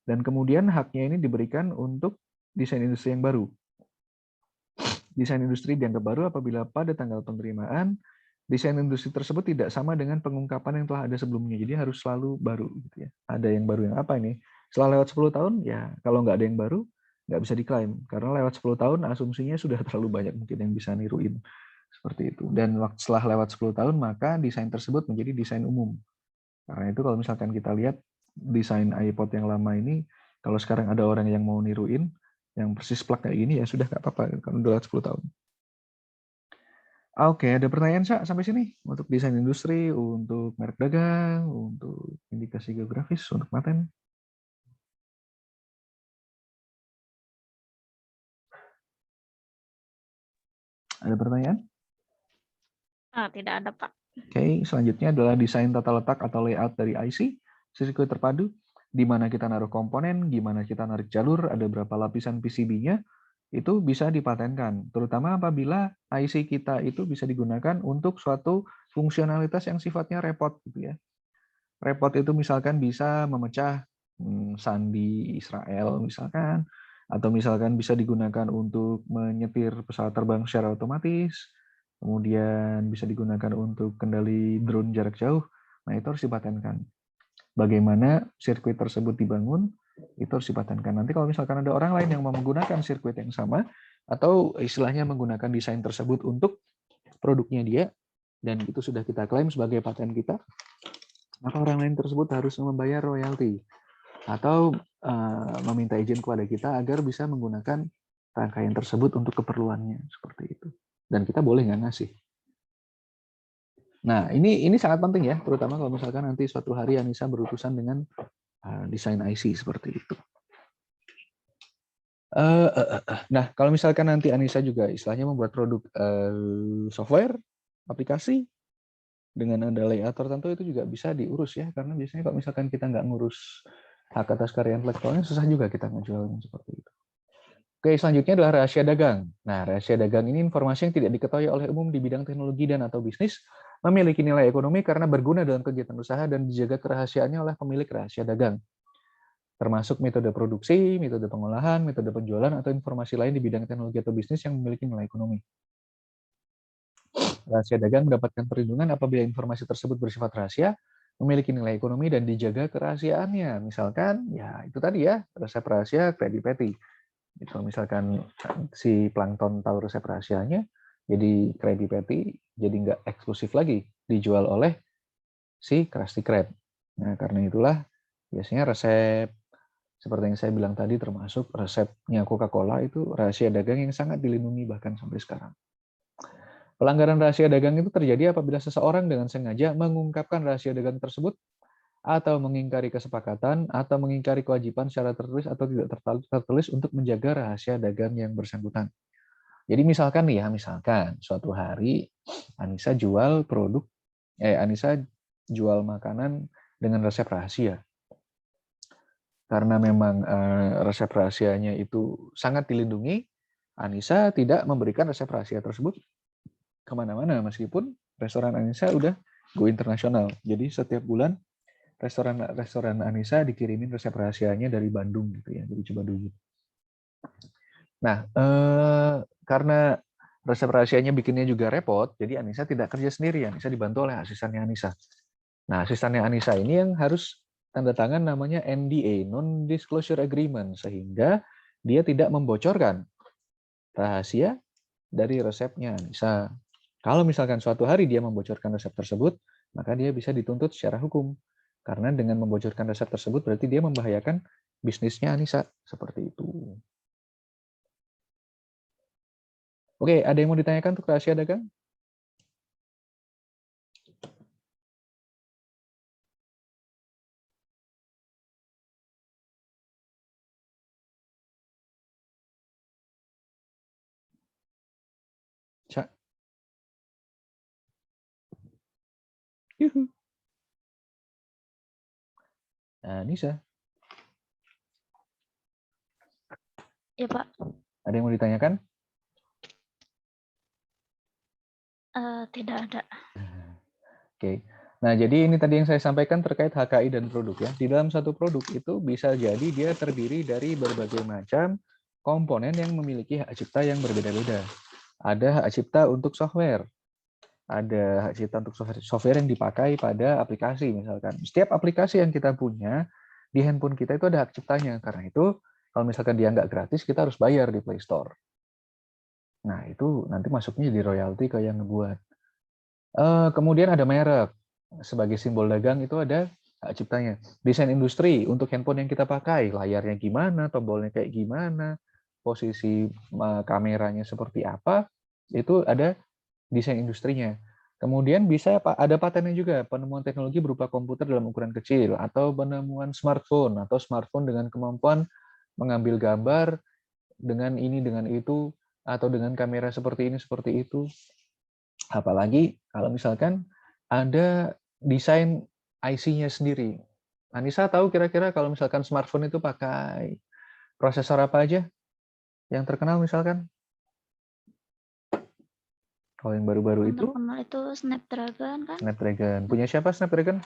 dan kemudian haknya ini diberikan untuk desain industri yang baru. Desain industri dianggap baru apabila pada tanggal penerimaan desain industri tersebut tidak sama dengan pengungkapan yang telah ada sebelumnya. Jadi harus selalu baru gitu ya. Ada yang baru yang apa ini? Setelah lewat 10 tahun ya kalau nggak ada yang baru nggak bisa diklaim karena lewat 10 tahun asumsinya sudah terlalu banyak mungkin yang bisa niruin seperti itu. Dan setelah lewat 10 tahun maka desain tersebut menjadi desain umum. Karena itu kalau misalkan kita lihat desain iPod yang lama ini kalau sekarang ada orang yang mau niruin yang persis plak kayak gini ya sudah nggak apa-apa kan udah lewat 10 tahun. Oke, ada pertanyaan sampai sini untuk desain industri, untuk merek dagang, untuk indikasi geografis, untuk paten. Ada pertanyaan? Tidak ada, Pak. Oke, selanjutnya adalah desain tata letak atau layout dari IC, sirkuit terpadu, di mana kita naruh komponen, gimana kita narik jalur, ada berapa lapisan PCB-nya, itu bisa dipatenkan. Terutama apabila IC kita itu bisa digunakan untuk suatu fungsionalitas yang sifatnya repot gitu ya. Repot itu misalkan bisa memecah sandi Israel misalkan, atau misalkan bisa digunakan untuk menyetir pesawat terbang secara otomatis, kemudian bisa digunakan untuk kendali drone jarak jauh. Nah, itu harus dipatenkan. Bagaimana sirkuit tersebut dibangun, itu harus dipatenkan. Nanti kalau misalkan ada orang lain yang mau menggunakan sirkuit yang sama, atau istilahnya menggunakan desain tersebut untuk produknya dia, dan itu sudah kita klaim sebagai paten kita, maka orang lain tersebut harus membayar royalti atau meminta izin kepada kita agar bisa menggunakan rangkaian tersebut untuk keperluannya seperti itu. Dan kita boleh nggak ngasih. Nah, ini sangat penting ya, terutama kalau misalkan nanti suatu hari Anissa berurusan dengan desain IC seperti itu. Nah, kalau misalkan nanti Anissa juga istilahnya membuat produk software, aplikasi, dengan ada layout tertentu itu juga bisa diurus ya, karena biasanya kalau misalkan kita nggak ngurus hak atas karya intelektualnya, susah juga kita ngejualnya seperti itu. Oke, selanjutnya adalah rahasia dagang. Nah, rahasia dagang ini informasi yang tidak diketahui oleh umum di bidang teknologi dan atau bisnis, memiliki nilai ekonomi karena berguna dalam kegiatan usaha dan dijaga kerahasiaannya oleh pemilik rahasia dagang. Termasuk metode produksi, metode pengolahan, metode penjualan, atau informasi lain di bidang teknologi atau bisnis yang memiliki nilai ekonomi. Rahasia dagang mendapatkan perlindungan apabila informasi tersebut bersifat rahasia, memiliki nilai ekonomi, dan dijaga kerahasiaannya. Misalkan, ya itu tadi ya, resep rahasia Krabby Patty. Kalau misalkan si Plankton tahu resep rahasianya, jadi Krabby Patty jadi nggak eksklusif lagi dijual oleh si Krusty Krab. Nah, karena itulah Biasanya resep, seperti yang saya bilang tadi, termasuk resepnya Coca-Cola itu rahasia dagang yang sangat dilindungi bahkan sampai sekarang. Pelanggaran rahasia dagang itu terjadi apabila seseorang dengan sengaja mengungkapkan rahasia dagang tersebut atau mengingkari kesepakatan atau mengingkari kewajiban secara tertulis atau tidak tertulis untuk menjaga rahasia dagang yang bersangkutan. Jadi misalkan nih ya, misalkan suatu hari Anissa jual makanan dengan resep rahasia. Karena memang resep rahasianya itu sangat dilindungi, Anissa tidak memberikan resep rahasia tersebut kemana-mana, meskipun restoran Anissa udah go internasional. Jadi setiap bulan restoran Anissa dikirimin resep rahasianya dari Bandung gitu ya, dari Cibaduyut. Nah, karena resep rahasianya bikinnya juga repot, jadi Anissa tidak kerja sendiri, Anissa dibantu oleh asistennya Anissa. Nah, asistennya Anissa ini yang harus tanda tangan namanya NDA, Non-Disclosure Agreement, sehingga dia tidak membocorkan rahasia dari resepnya Anissa. Kalau misalkan suatu hari dia membocorkan resep tersebut, maka dia bisa dituntut secara hukum. Karena dengan membocorkan resep tersebut berarti dia membahayakan bisnisnya Anissa. Seperti itu. Oke, ada yang mau ditanyakan untuk rahasia dagang? Cak. Yuhu. Anissa. Ya Pak. Ada yang mau ditanyakan? Tidak ada. Oke. Nah, jadi ini tadi yang saya sampaikan terkait HKI dan produk ya. Di dalam satu produk itu bisa jadi dia terdiri dari berbagai macam komponen yang memiliki hak cipta yang berbeda-beda. Ada hak cipta untuk software. Ada hak cipta untuk software yang dipakai pada aplikasi misalkan. Setiap aplikasi yang kita punya di handphone kita itu ada hak ciptanya. Karena itu kalau misalkan dia nggak gratis, kita harus bayar di Play Store. Nah, itu nanti masuknya di royalti ke yang ngebuat. Kemudian ada merek. Sebagai simbol dagang itu ada hak ciptanya. Desain industri untuk handphone yang kita pakai, layarnya gimana, tombolnya kayak gimana, posisi kameranya seperti apa, itu ada desain industrinya. Kemudian bisa ada patennya juga, penemuan teknologi berupa komputer dalam ukuran kecil, atau penemuan smartphone, atau smartphone dengan kemampuan mengambil gambar dengan ini, dengan itu, atau dengan kamera seperti ini, seperti itu. Apalagi kalau misalkan ada desain IC-nya sendiri. Anissa tahu kira-kira kalau misalkan smartphone itu pakai prosesor apa aja yang terkenal misalkan? Kalau yang baru-baru itu? Terkenal itu Snapdragon kan? Snapdragon. Punya siapa Snapdragon?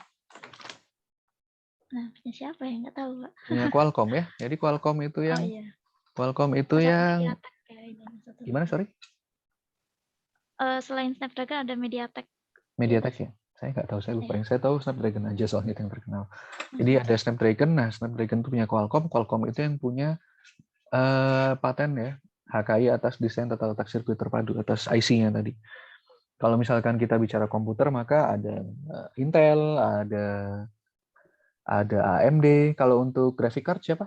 Nah, punya siapa ya? Nggak tahu, Pak. Punya Qualcomm ya. Jadi Qualcomm itu Oh yang iya. Qualcomm itu Ada yang MediaTek ya ini. gimana sorry? Selain Snapdragon ada MediaTek. MediaTek ya. Saya nggak tahu, saya lupa. Iya. Yang saya tahu Snapdragon aja soalnya itu yang terkenal. Jadi ada Snapdragon. Nah, Snapdragon itu punya Qualcomm. Qualcomm itu yang punya paten ya, HKI atas desain tata letak sirkuit terpadu atas IC-nya tadi. Kalau misalkan kita bicara komputer, maka ada Intel, ada AMD. Kalau untuk graphic card siapa?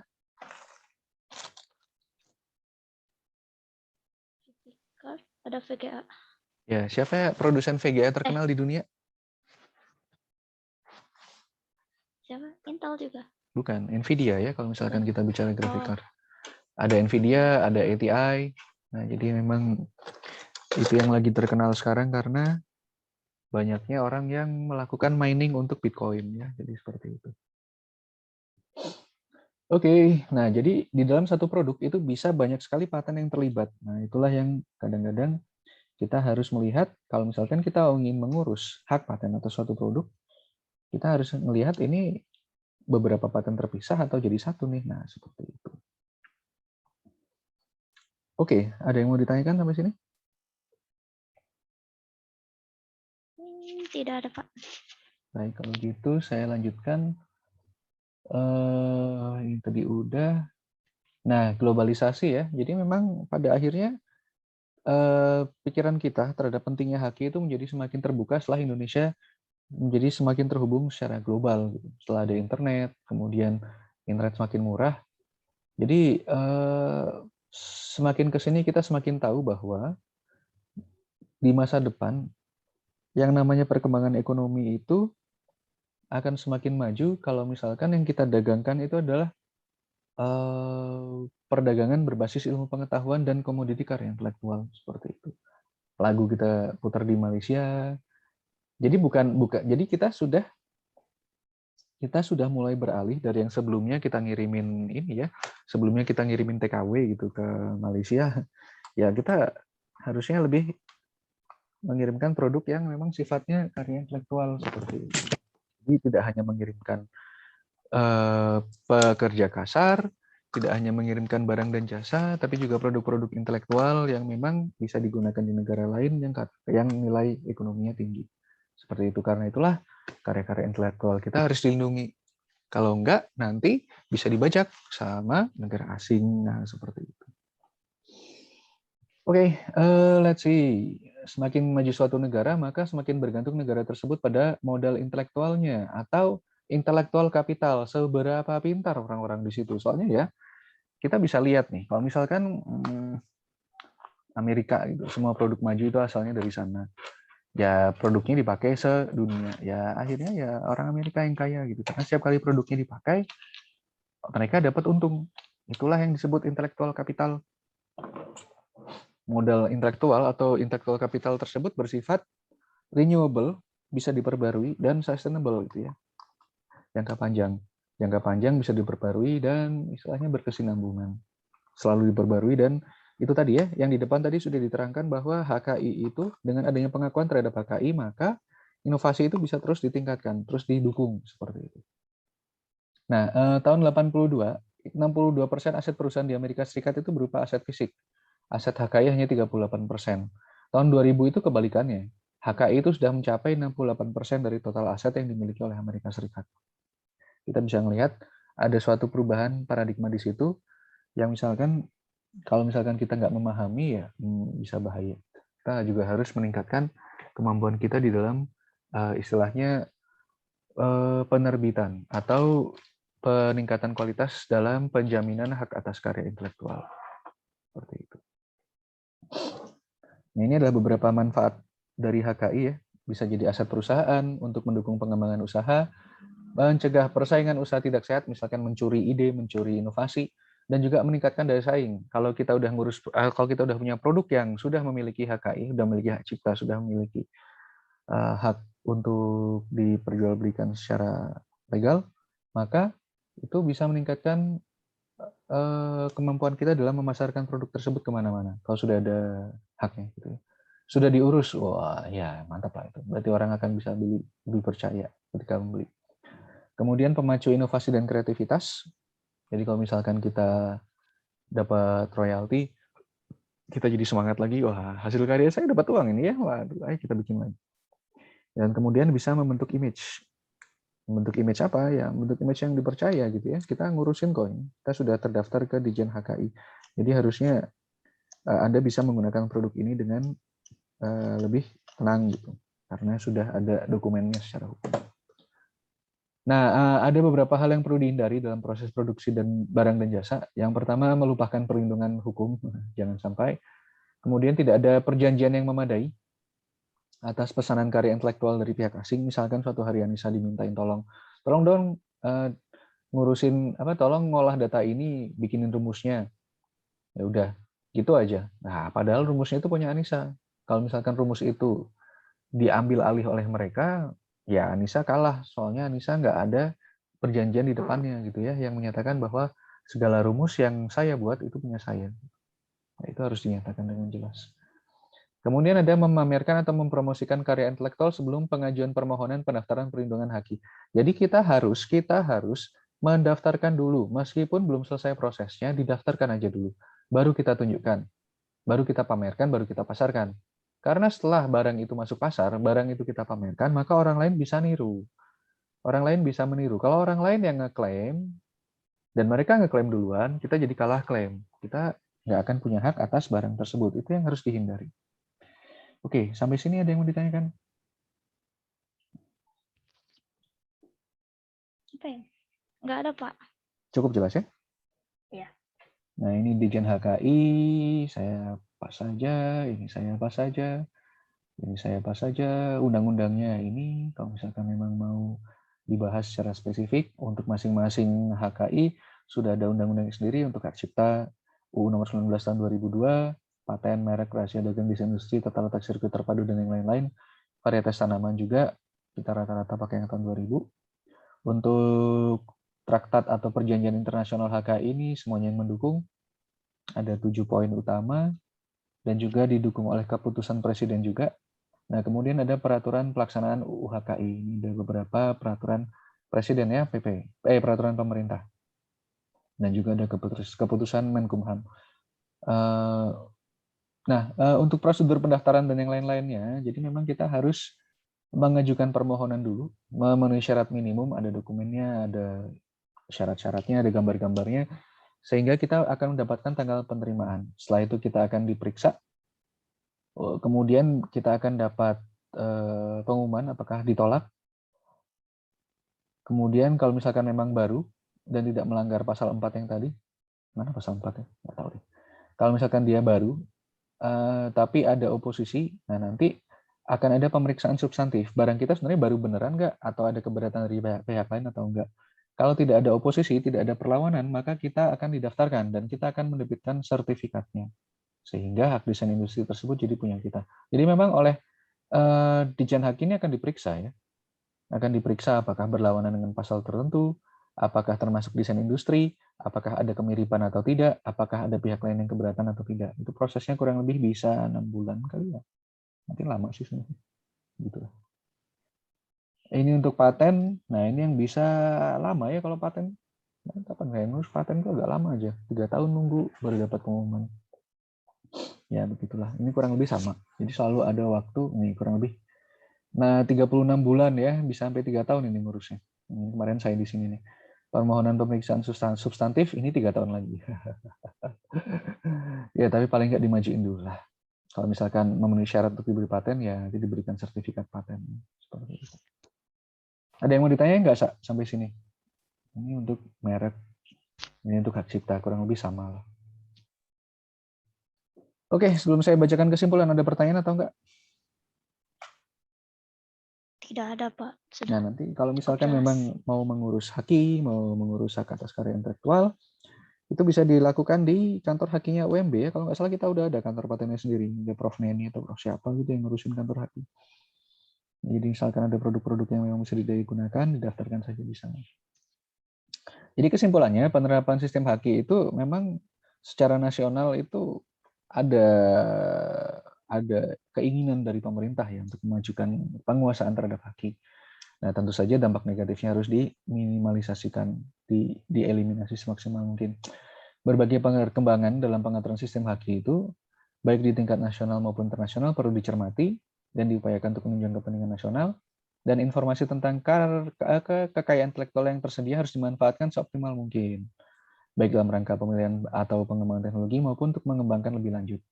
Ada VGA. Ya, siapa ya produsen VGA terkenal di dunia? Siapa? Intel juga. Bukan, Nvidia ya kalau misalkan kita bicara graphic Oh. card. Ada Nvidia, ada ATI. Nah, jadi memang itu yang lagi terkenal sekarang karena banyaknya orang yang melakukan mining untuk Bitcoin ya. Jadi seperti itu. Oke, nah jadi di dalam satu produk itu bisa banyak sekali paten yang terlibat. Nah, itulah yang kadang-kadang kita harus melihat kalau misalkan kita ingin mengurus hak paten atau suatu produk, kita harus melihat ini beberapa paten terpisah atau jadi satu nih. Nah, seperti itu. Oke, ada yang mau ditanyakan sampai sini? Tidak ada, Pak. Baik, kalau gitu saya lanjutkan. Ini tadi udah. Nah, globalisasi ya. Jadi memang pada akhirnya pikiran kita terhadap pentingnya HQ itu menjadi semakin terbuka setelah Indonesia menjadi semakin terhubung secara global gitu. Setelah ada internet, kemudian internet semakin murah. Jadi semakin ke sini kita semakin tahu bahwa di masa depan yang namanya perkembangan ekonomi itu akan semakin maju kalau misalkan yang kita dagangkan itu adalah perdagangan berbasis ilmu pengetahuan dan komoditi karya intelektual seperti itu. Lagu kita putar di Malaysia. Jadi jadi kita sudah mulai beralih dari yang sebelumnya kita ngirimin ini ya, sebelumnya kita ngirimin TKW gitu ke Malaysia. Ya kita harusnya lebih mengirimkan produk yang memang sifatnya karya intelektual seperti itu. Jadi tidak hanya mengirimkan pekerja kasar, tidak hanya mengirimkan barang dan jasa, tapi juga produk-produk intelektual yang memang bisa digunakan di negara lain yang nilai ekonominya tinggi. Seperti itu. Karena itulah karya-karya intelektual kita harus dilindungi. Kalau enggak, nanti bisa dibajak sama negara asing. Nah, seperti itu. Oke, let's see. Semakin maju suatu negara, maka semakin bergantung negara tersebut pada modal intelektualnya atau intelektual kapital. Seberapa pintar orang-orang di situ. Soalnya ya, kita bisa lihat nih, kalau misalkan Amerika gitu, semua produk maju itu asalnya dari sana. Ya produknya dipakai sedunia. Ya akhirnya ya orang Amerika yang kaya gitu. Karena setiap kali produknya dipakai, mereka dapat untung. Itulah yang disebut intelektual kapital. Modal intelektual atau intelektual kapital tersebut bersifat renewable, bisa diperbarui, dan sustainable gitu ya. Jangka panjang bisa diperbarui dan istilahnya berkesinambungan. Selalu diperbarui dan itu tadi ya, yang di depan tadi sudah diterangkan bahwa HKI itu dengan adanya pengakuan terhadap HKI, maka inovasi itu bisa terus ditingkatkan, terus didukung seperti itu. Nah, tahun 82, 62% aset perusahaan di Amerika Serikat itu berupa aset fisik. Aset HKI hanya 38%. Tahun 2000 itu kebalikannya. HKI itu sudah mencapai 68% dari total aset yang dimiliki oleh Amerika Serikat. Kita bisa melihat ada suatu perubahan paradigma di situ yang misalkan kalau misalkan kita nggak memahami ya bisa bahaya. Kita juga harus meningkatkan kemampuan kita di dalam istilahnya penerbitan atau peningkatan kualitas dalam penjaminan hak atas karya intelektual. Seperti itu. Nah, ini adalah beberapa manfaat dari HKI ya. Bisa jadi aset perusahaan untuk mendukung pengembangan usaha, mencegah persaingan usaha tidak sehat, misalkan mencuri ide, mencuri inovasi, dan juga meningkatkan daya saing. Kalau kita udah punya produk yang sudah memiliki HKI, sudah memiliki hak cipta, sudah memiliki hak untuk diperjualbelikan secara legal, maka itu bisa meningkatkan kemampuan kita dalam memasarkan produk tersebut kemana-mana. Kalau sudah ada haknya, gitu. Sudah diurus, wah ya mantap lah itu. Berarti orang akan bisa lebih percaya ketika membeli. Kemudian pemacu inovasi dan kreativitas. Jadi kalau misalkan kita dapat royalti, kita jadi semangat lagi, wah hasil karya saya dapat uang ini ya, waduh, ayo kita bikin lagi. Dan kemudian bisa membentuk image. Membentuk image apa ya? Membentuk image yang dipercaya gitu ya. Kita ngurusin kok ini. Kita sudah terdaftar ke Dijen HKI. Jadi harusnya Anda bisa menggunakan produk ini dengan lebih tenang gitu. Karena sudah ada dokumennya secara hukum. Nah, ada beberapa hal yang perlu dihindari dalam proses produksi dan barang dan jasa. Yang pertama, melupakan perlindungan hukum. Jangan sampai. Kemudian tidak ada perjanjian yang memadai atas pesanan karya intelektual dari pihak asing. Misalkan suatu hari Anissa dimintain tolong dong tolong ngolah data ini, bikinin rumusnya. Ya udah, gitu aja. Nah, padahal rumusnya itu punya Anissa. Kalau misalkan rumus itu diambil alih oleh mereka, ya Anissa kalah. Soalnya Anissa nggak ada perjanjian di depannya gitu ya, yang menyatakan bahwa segala rumus yang saya buat itu punya saya. Nah, itu harus dinyatakan dengan jelas. Kemudian ada memamerkan atau mempromosikan karya intelektual sebelum pengajuan permohonan pendaftaran perlindungan haki. Jadi kita harus mendaftarkan dulu, meskipun belum selesai prosesnya, didaftarkan aja dulu. Baru kita tunjukkan, baru kita pamerkan, baru kita pasarkan. Karena setelah barang itu masuk pasar, barang itu kita pamerkan, maka orang lain bisa niru. Orang lain bisa meniru. Kalau orang lain yang ngeklaim, dan mereka ngeklaim duluan, kita jadi kalah klaim. Kita nggak akan punya hak atas barang tersebut. Itu yang harus dihindari. Oke, sampai sini ada yang mau ditanyakan? apa ya? Nggak ada, Pak. Cukup jelas ya? Iya. Nah, ini Ditjen HKI, saya pas saja, ini saya pas saja, ini saya pas saja. Undang-undangnya ini, kalau misalkan memang mau dibahas secara spesifik, untuk masing-masing HKI, sudah ada undang-undang sendiri untuk hak cipta, UU nomor 19 tahun 2002, paten, merek, rahasia dagang, desain industri, tata letak sirkuit terpadu, dan yang lain-lain. Varietas tanaman juga, kita rata-rata pakai yang tahun 2000. Untuk traktat atau perjanjian internasional HKI ini semuanya yang mendukung, ada 7 poin utama, dan juga didukung oleh keputusan presiden juga. Nah, kemudian ada peraturan pelaksanaan UU HKI. Ini ada beberapa peraturan presiden ya, peraturan pemerintah. Dan juga ada keputusan Menkumham. Nah, untuk prosedur pendaftaran dan yang lain-lainnya, jadi memang kita harus mengajukan permohonan dulu, memenuhi syarat minimum, ada dokumennya, ada syarat-syaratnya, ada gambar-gambarnya, sehingga kita akan mendapatkan tanggal penerimaan. Setelah itu kita akan diperiksa, kemudian kita akan dapat pengumuman apakah ditolak. Kemudian kalau misalkan memang baru dan tidak melanggar pasal 4 yang tadi, mana pasal 4 ya? Nggak tahu deh. Kalau misalkan dia baru, tapi ada oposisi, nah nanti akan ada pemeriksaan substantif. Barang kita sebenarnya baru beneran nggak? Atau ada keberatan dari pihak lain atau enggak? Kalau tidak ada oposisi, tidak ada perlawanan, maka kita akan didaftarkan dan kita akan menerbitkan sertifikatnya. Sehingga hak desain industri tersebut jadi punya kita. Jadi memang oleh Ditjen HK ini akan diperiksa ya. Akan diperiksa apakah berlawanan dengan pasal tertentu, apakah termasuk desain industri, apakah ada kemiripan atau tidak, apakah ada pihak lain yang keberatan atau tidak. Itu prosesnya kurang lebih bisa 6 bulan kali ya. Nanti lama sih sebenarnya. Gitu. Ini untuk paten, nah ini yang bisa lama ya kalau paten. Nah, kapan saya ngurus paten itu agak lama aja, 3 tahun nunggu baru dapat pengumuman. Ya begitulah, ini kurang lebih sama. Jadi selalu ada waktu, nih kurang lebih. Nah 36 bulan ya, bisa sampai 3 tahun ini ngurusnya. Ini kemarin saya di sini nih. Permohonan pemeriksaan substantif ini 3 tahun lagi. Ya tapi paling nggak dimajuin dulu lah. Kalau misalkan memenuhi syarat untuk diberi paten, ya nanti diberikan sertifikat paten. Seperti itu. Ada yang mau ditanya nggak sampai sini? Ini untuk merek, ini untuk hak cipta, kurang lebih sama lah. Oke, sebelum saya bacakan kesimpulan, ada pertanyaan atau enggak? Tidak ada, Pak. Nah, nanti kalau misalkan memang mau mengurus HAKI, mau mengurus hak atas karya intelektual, itu bisa dilakukan di kantor HAKI-nya UMB ya. Kalau nggak salah kita udah ada kantor patennya sendiri, ada Prof. Neni atau Prof. siapa gitu yang ngurusin kantor HAKI. Jadi misalkan ada produk-produk yang memang bisa digunakan, didaftarkan saja di sana. Jadi kesimpulannya, penerapan sistem HAKI itu memang secara nasional itu ada keinginan dari pemerintah ya untuk memajukan penguasaan terhadap HAKI. Nah, tentu saja dampak negatifnya harus diminimalisasikan, dieliminasi semaksimal mungkin. Berbagai perkembangan dalam pengaturan sistem HAKI itu, baik di tingkat nasional maupun internasional, perlu dicermati dan diupayakan untuk menunjang kepentingan nasional, dan informasi tentang kekayaan intelektual yang tersedia harus dimanfaatkan seoptimal mungkin, baik dalam rangka pemilihan atau pengembangan teknologi maupun untuk mengembangkan lebih lanjut.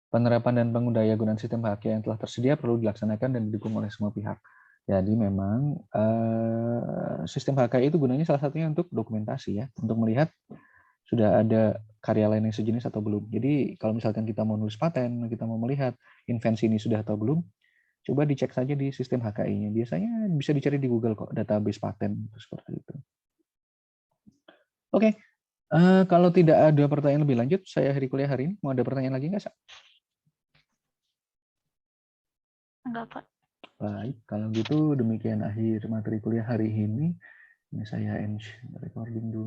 Penerapan dan pengundayagunaan sistem HAKI yang telah tersedia perlu dilaksanakan dan didukung oleh semua pihak. Jadi memang sistem HKI itu gunanya salah satunya untuk dokumentasi ya, untuk melihat sudah ada karya lain yang sejenis atau belum. Jadi kalau misalkan kita mau nulis paten, kita mau melihat invensi ini sudah atau belum, coba dicek saja di sistem HKI-nya. Biasanya bisa dicari di Google kok, database paten seperti itu. Oke, kalau tidak ada pertanyaan lebih lanjut, saya akhiri kuliah hari ini. Mau ada pertanyaan lagi nggak, Sa? Enggak, Pak. Baik, kalau gitu demikian akhir materi kuliah hari ini. Ini saya end recording dulu.